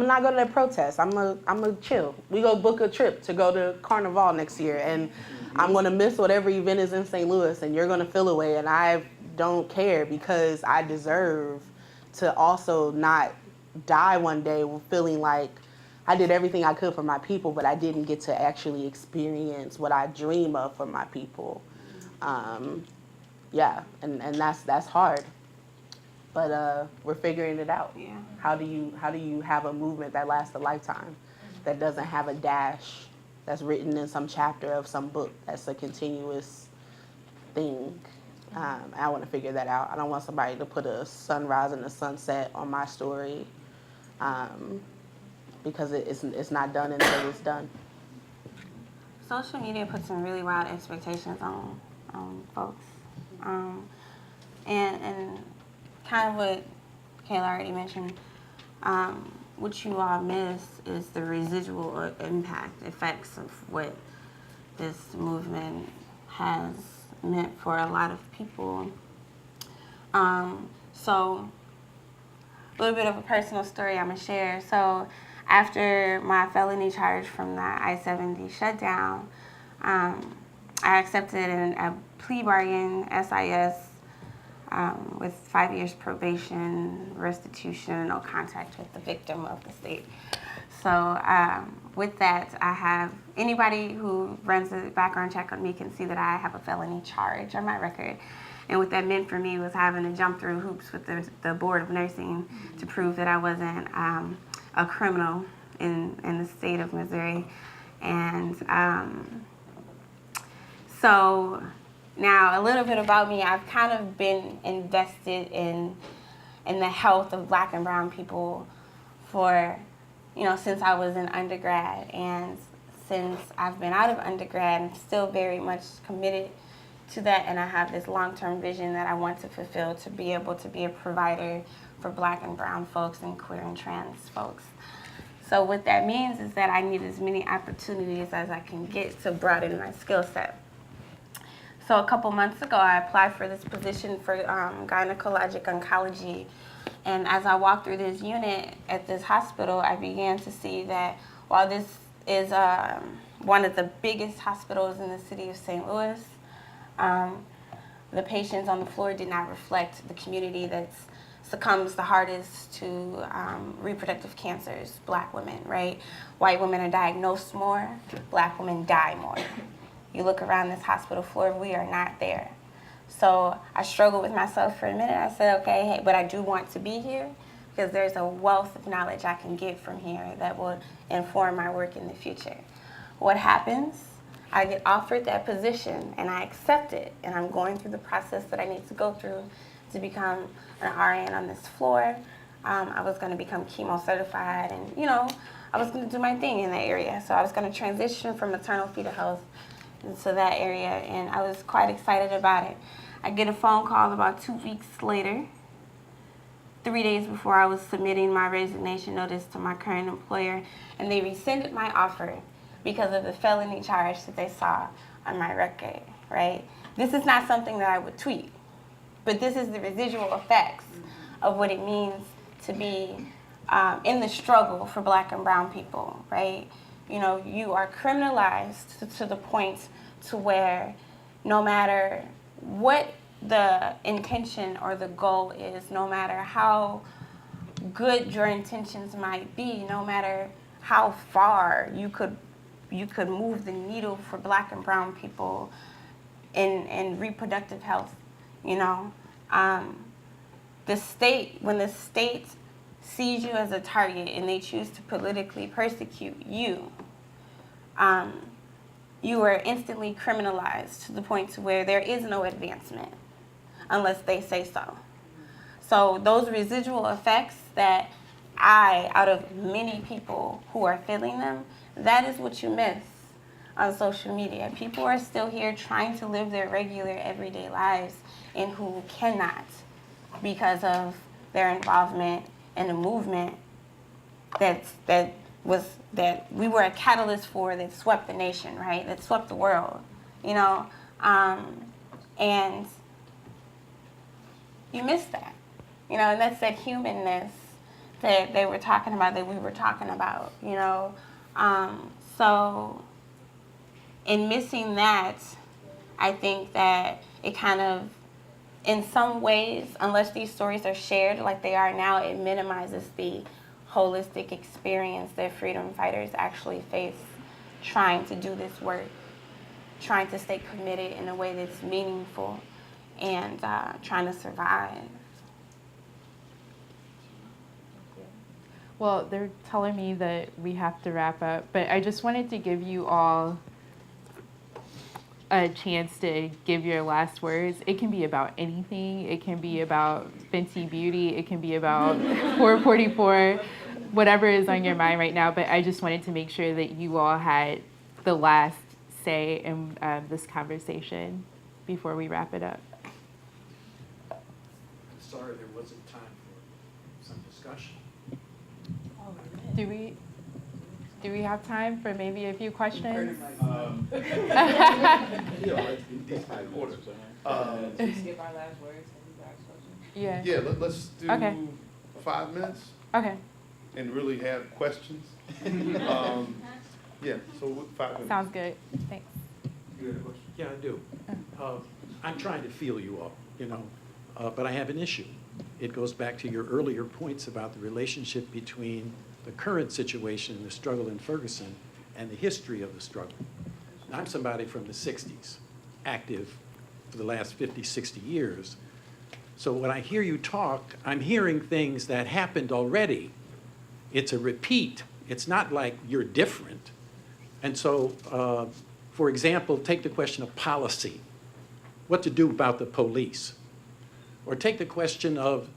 not going to that protest. I'm gonna chill. We go book a trip to go to Carnival next year, and I'm going to miss whatever event is in St. Louis, and you're going to feel away, and I don't care because I deserve to also not die one day feeling like I did everything I could for my people, but I didn't get to actually experience what I dream of for my people. Yeah, and that's hard. But we're figuring it out. Yeah. How do you have a movement that lasts a lifetime, that doesn't have a dash, that's written in some chapter of some book, that's a continuous thing? I want to figure that out. I don't want somebody to put a sunrise and a sunset on my story, because it's not done until it's done. Social media puts some really wild expectations on folks. And kind of what Kayla already mentioned, what you all miss is the residual impact, effects of what this movement has meant for a lot of people. So a little bit of a personal story I'm gonna share. So after my felony charge from the I-70 shutdown, I accepted a plea bargain, SIS, with 5 years probation, restitution, no contact with the victim of the state. So with that, I have, anybody who runs a background check on me can see that I have a felony charge on my record. And what that meant for me was having to jump through hoops with the Board of Nursing to prove that I wasn't a criminal in the state of Missouri. And so now a little bit about me, I've kind of been invested in the health of Black and brown people for, since I was in undergrad. And since I've been out of undergrad, I'm still very much committed to that, and I have this long-term vision that I want to fulfill, to be able to be a provider for Black and brown folks and queer and trans folks. So what that means is that I need as many opportunities as I can get to broaden my skill set. So a couple months ago, I applied for this position for gynecologic oncology. And as I walked through this unit at this hospital, I began to see that while this is one of the biggest hospitals in the city of St. Louis, the patients on the floor did not reflect the community that succumbs the hardest to reproductive cancers, Black women, right? White women are diagnosed more, Black women die more. You look around this hospital floor, we are not there. So I struggled with myself for a minute. I said, okay, hey, but I do want to be here because there's a wealth of knowledge I can get from here that will inform my work in the future. What happens? I get offered that position and I accept it, and I'm going through the process that I need to go through to become an RN on this floor. I was going to become chemo certified, and I was going to do my thing in that area. So I was going to transition from maternal fetal health into that area, and I was quite excited about it. I get a phone call about 2 weeks later, 3 days before I was submitting my resignation notice to my current employer, and they rescinded my offer because of the felony charge that they saw on my record, right? This is not something that I would tweet, but this is the residual effects of what it means to be in the struggle for Black and brown people, right? You are criminalized to the point to where no matter what the intention or the goal is, no matter how good your intentions might be, no matter how far you could move the needle for Black and brown people in reproductive health, the state, when the state sees you as a target and they choose to politically persecute you, you are instantly criminalized to the point to where there is no advancement unless they say so. So those residual effects that out of many people who are feeling them, that is what you miss on social media. People are still here trying to live their regular everyday lives and who cannot because of their involvement in a movement that we were a catalyst for, that swept the nation, right? That swept the world, and you miss that, and that's that humanness that they were talking about, that we were talking about, So in missing that, I think that it kind of, in some ways, unless these stories are shared like they are now, it minimizes the holistic experience that freedom fighters actually face trying to do this work, trying to stay committed in a way that's meaningful, and trying to survive. Well, they're telling me that we have to wrap up, but I just wanted to give you all a chance to give your last words. It can be about anything. It can be about Fenty Beauty. It can be about 444, whatever is on your mind right now. But I just wanted to make sure that you all had the last say in this conversation before we wrap it up. I'm sorry there wasn't time for some discussion. Do we have time for maybe a few questions? Skip our last words and we ask questions. Yeah. Yeah, let's do Okay. 5 minutes Okay. and really have questions. Yeah, so 5 minutes. Sounds good. Thanks. You had a question? Yeah, I do. I'm trying to feel you all, but I have an issue. It goes back to your earlier points about the relationship between the current situation, the struggle in Ferguson, and the history of the struggle. And I'm somebody from the 60s, active for the last 50, 60 years. So when I hear you talk, I'm hearing things that happened already. It's a repeat. It's not like you're different. And so, for example, take the question of policy, what to do about the police. Or take the question of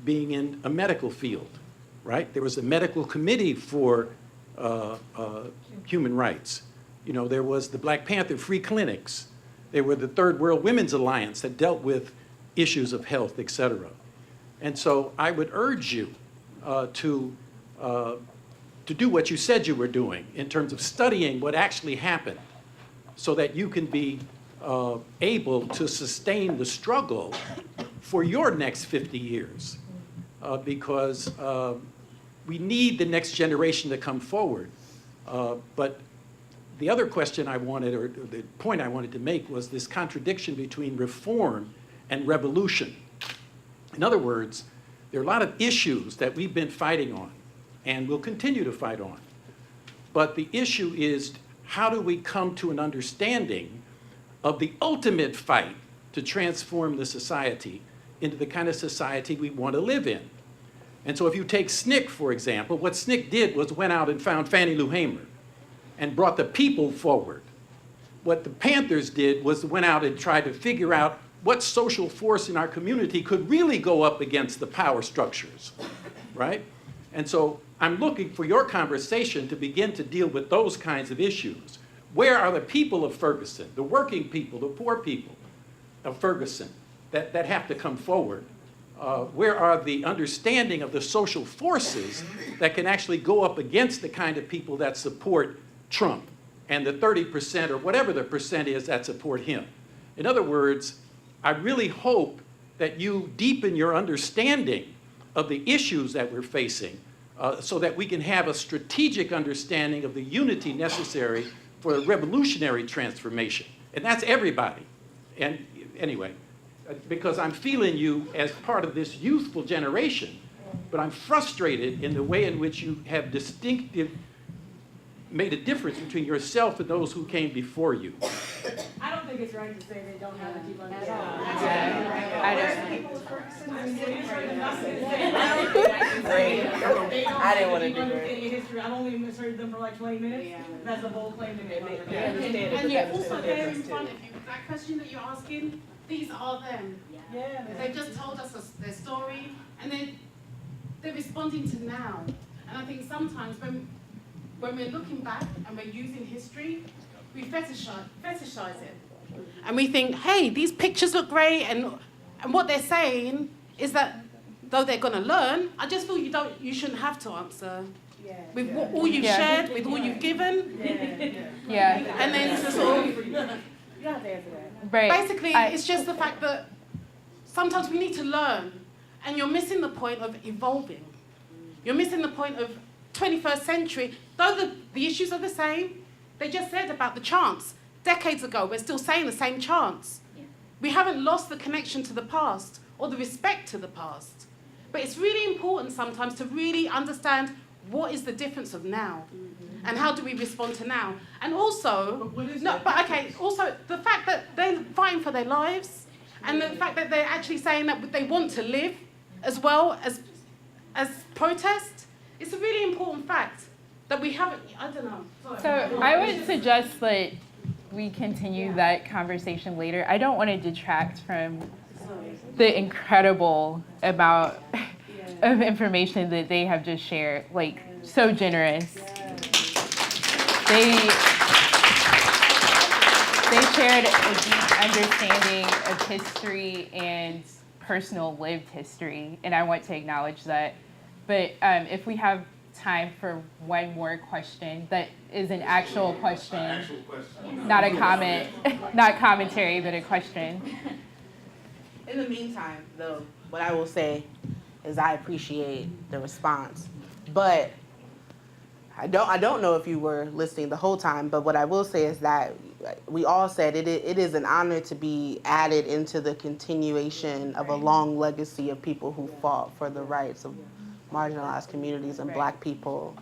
being in a medical field, right? There was a medical committee for human rights. There was the Black Panther Free Clinics. There were the Third World Women's Alliance that dealt with issues of health, et cetera. And so I would urge you to do what you said you were doing in terms of studying what actually happened so that you can be able to sustain the struggle for your next 50 years. Because we need the next generation to come forward. But the other question I wanted, or the point I wanted to make, was this contradiction between reform and revolution. In other words, there are a lot of issues that we've been fighting on and will continue to fight on. But the issue is, how do we come to an understanding of the ultimate fight to transform the society into the kind of society we want to live in? And so if you take SNCC, for example, what SNCC did was went out and found Fannie Lou Hamer and brought the people forward. What the Panthers did was went out and tried to figure out what social force in our community could really go up against the power structures, right? And so I'm looking for your conversation to begin to deal with those kinds of issues. Where are the people of Ferguson, the working people, the poor people of Ferguson that have to come forward? Where are the understanding of the social forces that can actually go up against the kind of people that support Trump and the 30% or whatever the percent is that support him? In other words, I really hope that you deepen your understanding of the issues that we're facing so that we can have a strategic understanding of the unity necessary for a revolutionary transformation. And that's everybody. And anyway, because I'm feeling you as part of this youthful generation, but I'm frustrated in the way in which you have made a difference between yourself and those who came before you. I don't think it's right to say they don't have a deep understanding. I didn't want to do that. History. I've only misheard them for like 20 minutes. That's a bold claim to make. And you're also there in front of you. That question that you're asking, these are them. Yeah. They've just told us their story, and they're responding to now. And I think sometimes when we're looking back and we're using history, we fetishize it. And we think, hey, these pictures look great, and what they're saying is that though they're going to learn, I just feel you shouldn't have to answer. Yeah. With all you've shared, with all you've given. Yeah. And then to sort of, You don't have to answer that. Right. basically, it's just the fact that sometimes we need to learn, and you're missing the point of evolving. You're missing the point of 21st century. Though the issues are the same, they just said about the chants. Decades ago, we're still saying the same chants. We haven't lost the connection to the past or the respect to the past. But it's really important sometimes to really understand what is the difference of now, and how do we respond to now. And also, also the fact that they're fighting for their lives, and the fact that they're actually saying that they want to live as well as protest, it's a really important fact that we haven't, I don't know. Sorry. So I would suggest that we continue that conversation later. I don't want to detract from the incredible amount of information that they have just shared, like so generous. They shared a deep understanding of history and personal lived history, and I want to acknowledge that. But if we have time for one more question that is an actual question, not a comment, not commentary, but a question. In the meantime, though, what I will say is I appreciate the response, but I don't know if you were listening the whole time, but what I will say is that we all said it is an honor to be added into the continuation of a long legacy of people who fought for the rights of marginalized communities and Black people.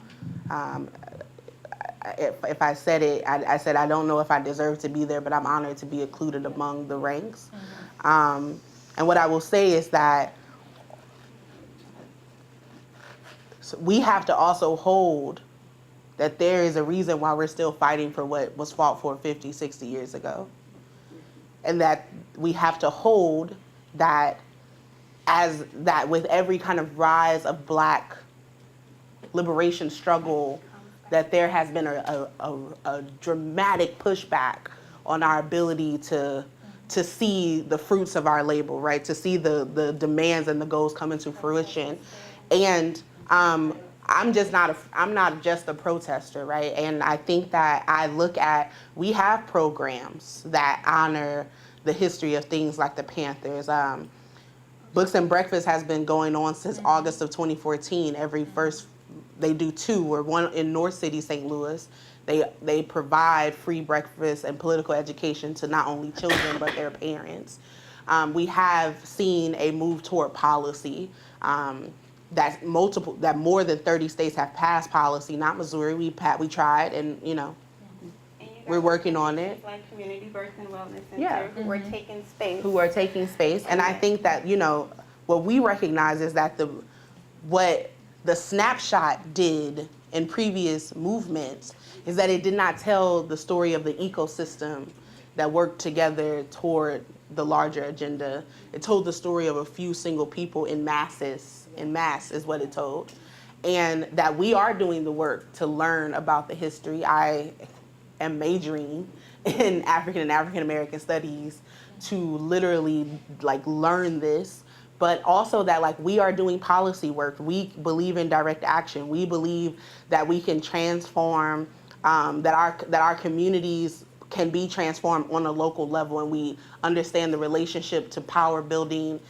If I said it, I said I don't know if I deserve to be there, but I'm honored to be included among the ranks. And what I will say is that we have to also hold that there is a reason why we're still fighting for what was fought for 50, 60 years ago. And that we have to hold that as that with every kind of rise of Black liberation struggle, that there has been a dramatic pushback on our ability to see the fruits of our labor, right? To see the demands and the goals come into fruition. And I'm not just a protester, right? And I think that we have programs that honor the history of things like the Panthers. Books and Breakfast has been going on since August of 2014. They do two, or one in North City, St. Louis. They provide free breakfast and political education to not only children, but their parents. We have seen a move toward policy. That more than 30 states have passed policy, not Missouri. We tried, and we're working on it. Like Community Birth and Wellness Center, Yeah. who are taking space. Who are taking space, and I think that what we recognize is that what the snapshot did in previous movements is that it did not tell the story of the ecosystem that worked together toward the larger agenda. It told the story of a few single people in mass is what it told. And that we are doing the work to learn about the history. I am majoring in African and African American studies to literally learn this, but also that we are doing policy work. We believe in direct action. We believe that we can transform, that our communities can be transformed on a local level, and we understand the relationship to power building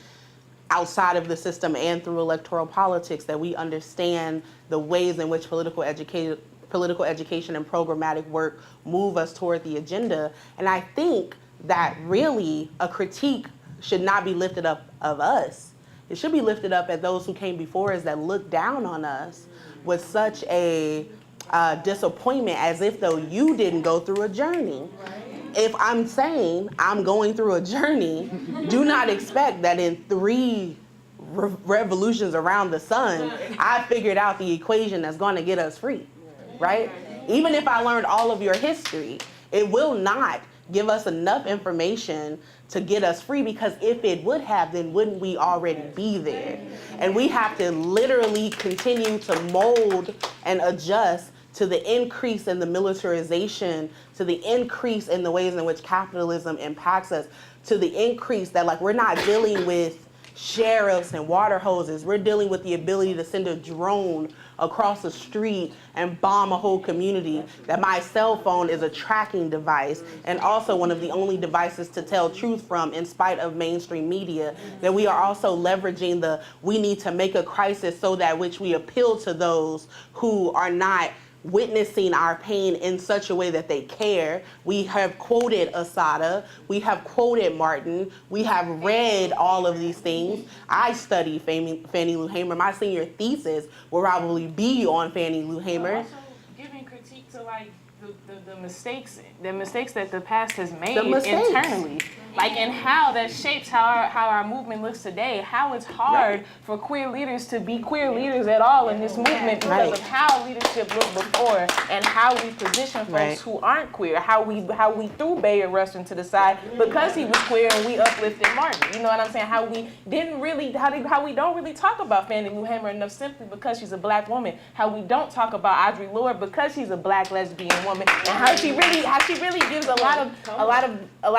outside of the system and through electoral politics, that we understand the ways in which political education and programmatic work move us toward the agenda. And I think that really a critique should not be lifted up of us. It should be lifted up at those who came before us that looked down on us with such a disappointment, as if though you didn't go through a journey. If I'm saying I'm going through a journey, do not expect that in 3 revolutions around the sun, I figured out the equation that's going to get us free, right? Even if I learned all of your history, it will not give us enough information to get us free, because if it would have, then wouldn't we already be there? And we have to literally continue to mold and adjust to the increase in the militarization, to the increase in the ways in which capitalism impacts us, to the increase that we're not dealing with sheriffs and water hoses. We're dealing with the ability to send a drone across the street and bomb a whole community, that my cell phone is a tracking device and also one of the only devices to tell truth from in spite of mainstream media, that we are also leveraging we need to make a crisis so that which we appeal to those who are not witnessing our pain in such a way that they care. We have quoted Assata, we have quoted Martin, we have read all of these things. I studied Fannie Lou Hamer. My senior thesis will probably be on Fannie Lou Hamer. Also giving critique to like the mistakes that the past has made mistakes. internally, like, and how that shapes how our movement looks today. How it's hard for queer leaders to be queer leaders at all in this movement because of how leadership looked before and how we position folks who aren't queer. How we threw Bayard Rustin to the side because he was queer and we uplifted Martin. You know what I'm saying? How we didn't really how we don't really talk about Fannie Lou Hamer enough simply because she's a black woman. How we don't talk about Audre Lorde because she's a black lesbian woman. And how she really gives a lot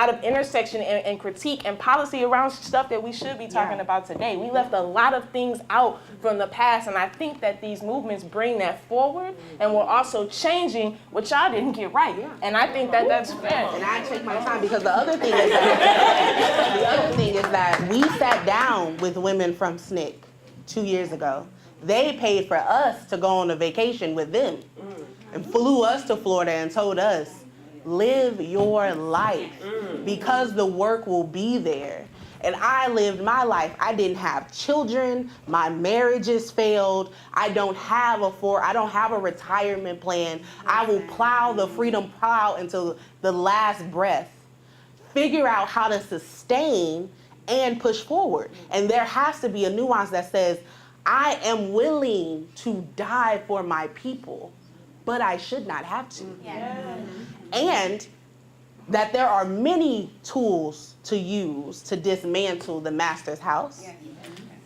of intersection and critique and policy around stuff that we should be talking about today. We left a lot of things out from the past, and I think that these movements bring that forward, and we're also changing what y'all didn't get right. And I think that that's fair. And I take my time because the other thing is that we sat down with women from SNCC 2 years ago. They paid for us to go on a vacation with them and flew us to Florida and told us, live your life because the work will be there. And I lived my life. I didn't have children. My marriages failed. I don't have a retirement plan. I will plow the freedom plow until the last breath. Figure out how to sustain and push forward. And there has to be a nuance that says, I am willing to die for my people, but I should not have to. And that there are many tools to use to dismantle the master's house,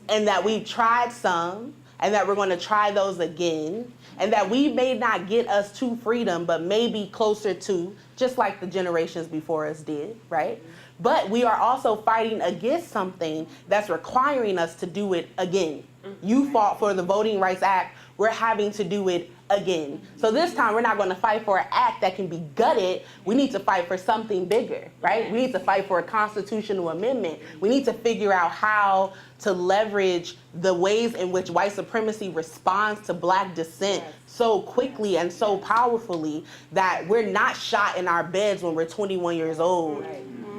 and that we've tried some, and that we're going to try those again, and that we may not get us to freedom, but maybe closer to, just like the generations before us did, right? But we are also fighting against something that's requiring us to do it again. You fought for the Voting Rights Act. We're having to do it again. So this time we're not going to fight for an act that can be gutted. We need to fight for something bigger, right? We need to fight for a constitutional amendment. We need to figure out how to leverage the ways in which white supremacy responds to black dissent so quickly and so powerfully that we're not shot in our beds when we're 21 years old.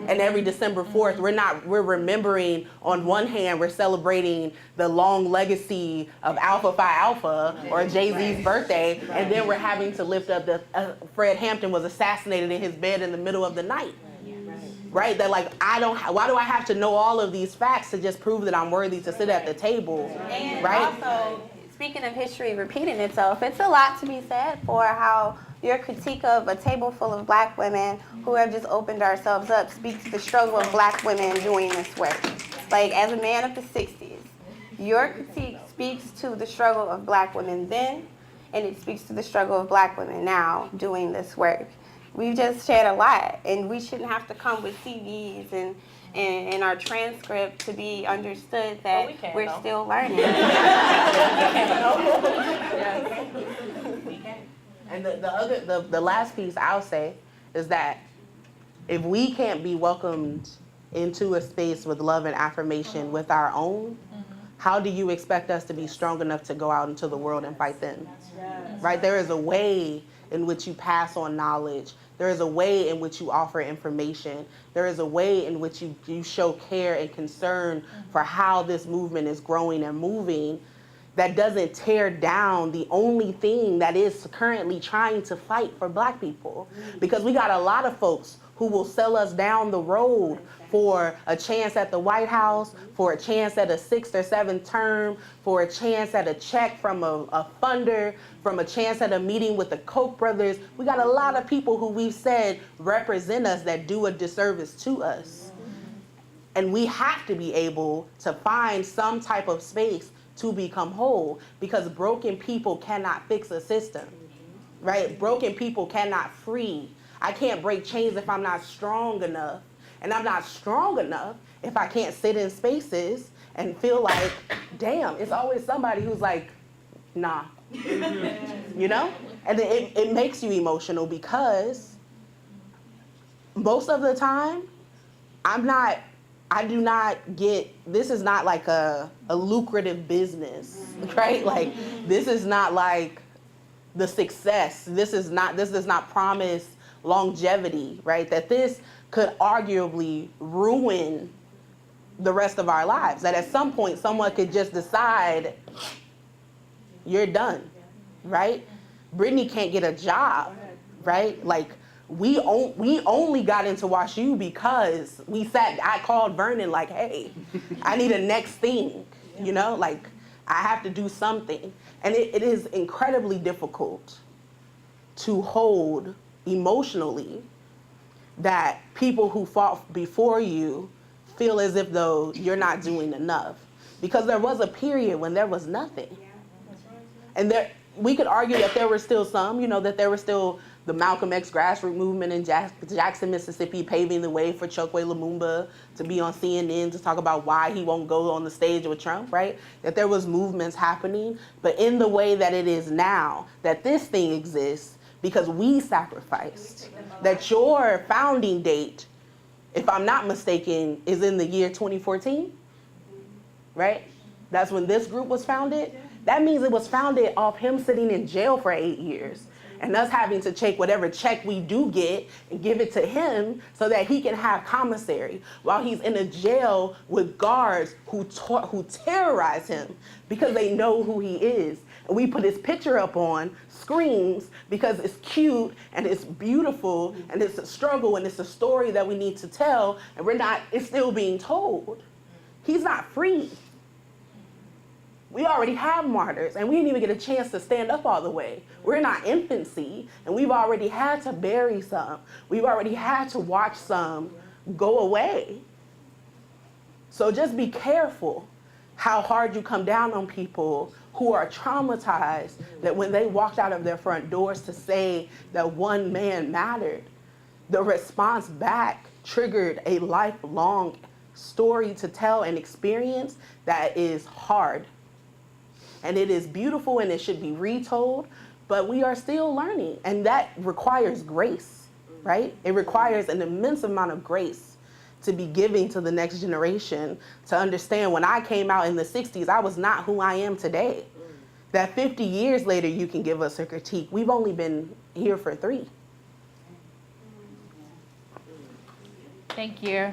And every December 4th, we're remembering, on one hand, we're celebrating the long legacy of Alpha Phi Alpha, or Jay-Z's birthday, and then we're having to lift up Fred Hampton was assassinated in his bed in the middle of the night. Right? That like, why do I have to know all of these facts to just prove that I'm worthy to sit at the table? And right? Also, speaking of history repeating itself, it's a lot to be said for how your critique of a table full of black women who have just opened ourselves up speaks to the struggle of black women doing this work. Like, as a man of the 60s, your critique speaks to the struggle of black women then, and it speaks to the struggle of black women now doing this work. We've just shared a lot, and we shouldn't have to come with CVs and our transcript to be understood that we're still learning. And the last piece I'll say is that if we can't be welcomed into a space with love and affirmation with our own, how do you expect us to be strong enough to go out into the world and fight them? Right? There is a way in which you pass on knowledge. There is a way in which you offer information. There is a way in which you show care and concern for how this movement is growing and moving that doesn't tear down the only thing that is currently trying to fight for black people. Because we got a lot of folks who will sell us down the road for a chance at the White House, for a chance at a 6th or 7th term, for a chance at a check from a funder, from a chance at a meeting with the Koch brothers. We got a lot of people who we've said represent us that do a disservice to us. And we have to be able to find some type of space to become whole, because broken people cannot fix a system, right? Broken people cannot free. I can't break chains if I'm not strong enough. And I'm not strong enough if I can't sit in spaces and feel like, damn, it's always somebody who's like, nah, you know? And it makes you emotional because most of the time, this is not like a lucrative business, right? Like, this is not like the success. This does not promise longevity, right? That this could arguably ruin the rest of our lives. That at some point someone could just decide, you're done, right? Brittany can't get a job, right? Like, we only got into WashU because I called Vernon like, hey, I need a next thing, you know? Like, I have to do something. And it is incredibly difficult to hold emotionally that people who fought before you feel as if though you're not doing enough. Because there was a period when there was nothing. And we could argue that there were still some, that there was still the Malcolm X grassroots movement in Jackson, Mississippi, paving the way for Chokwe Lumumba to be on CNN to talk about why he won't go on the stage with Trump, right? That there was movements happening, but in the way that it is now, that this thing exists because we sacrificed. That your founding date, if I'm not mistaken, is in the year 2014, right? That's when this group was founded. That means it was founded off him sitting in jail for 8 years and us having to take whatever check we do get and give it to him so that he can have commissary while he's in a jail with guards who terrorize him because they know who he is. And we put his picture up on screens because it's cute and it's beautiful and it's a struggle and it's a story that we need to tell, and it's still being told. He's not free. We already have martyrs, and we didn't even get a chance to stand up all the way. We're in our infancy, and we've already had to bury some. We've already had to watch some go away. So just be careful how hard you come down on people who are traumatized that when they walked out of their front doors to say that one man mattered, the response back triggered a lifelong story to tell and experience that is hard. And it is beautiful and it should be retold, but we are still learning. And that requires grace, right? It requires an immense amount of grace to be giving to the next generation to understand when I came out in the 60s, I was not who I am today. That 50 years later, you can give us a critique. We've only been here for 3. Thank you.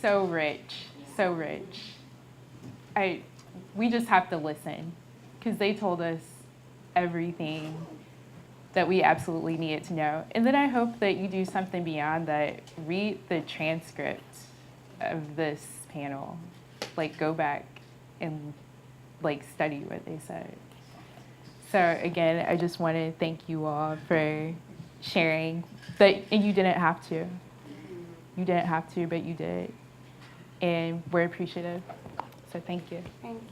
So rich, so rich. We just have to listen because they told us everything that we absolutely needed to know. And then I hope that you do something beyond that. Read the transcript of this panel. Like, go back and study what they said. So again, I just want to thank you all for sharing. And you didn't have to. You didn't have to, but you did. And we're appreciative. So thank you. Thank you.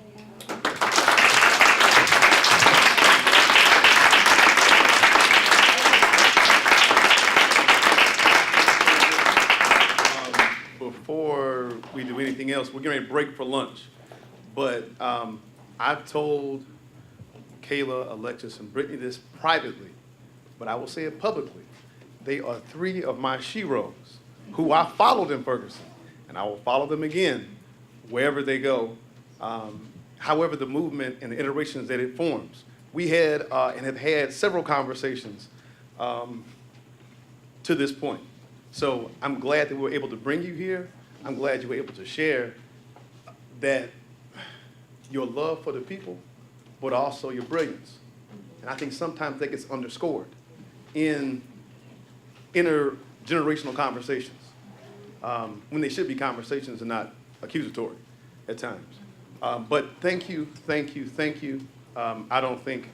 Before we do anything else, we're getting ready to break for lunch. But I've told Kayla, Alexis, and Brittany this privately, but I will say it publicly. They are 3 of my sheroes who I followed in Ferguson, and I will follow them again wherever they go, however the movement and the iterations that it forms. We had and have had several conversations to this point. So I'm glad that we were able to bring you here. I'm glad you were able to share that your love for the people, but also your brilliance. And I think sometimes that gets underscored in intergenerational conversations, when they should be conversations and not accusatory at times. But thank you, thank you, thank you. I don't think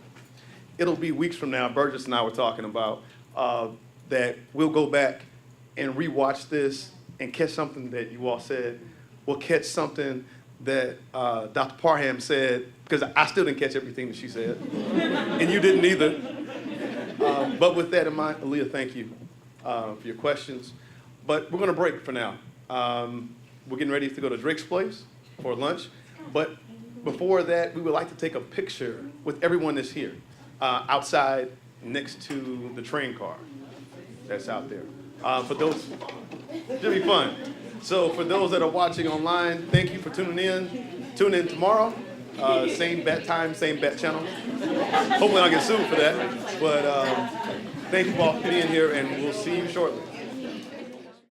it'll be weeks from now, Burgess and I were talking about, that we'll go back and rewatch this and catch something that you all said. We'll catch something that Dr. Parham said, because I still didn't catch everything that she said, and you didn't either. But with that in mind, Aleia, thank you for your questions. But we're going to break for now. We're getting ready to go to Drake's place for lunch. But before that, we would like to take a picture with everyone that's here. outside next to the train car that's out there. For those, it'll be fun. So for those that are watching online, thank you for tuning in. Tune in tomorrow. Same bat time, same bat channel. Hopefully I'll get sued for that. But thank you all for being here, and we'll see you shortly.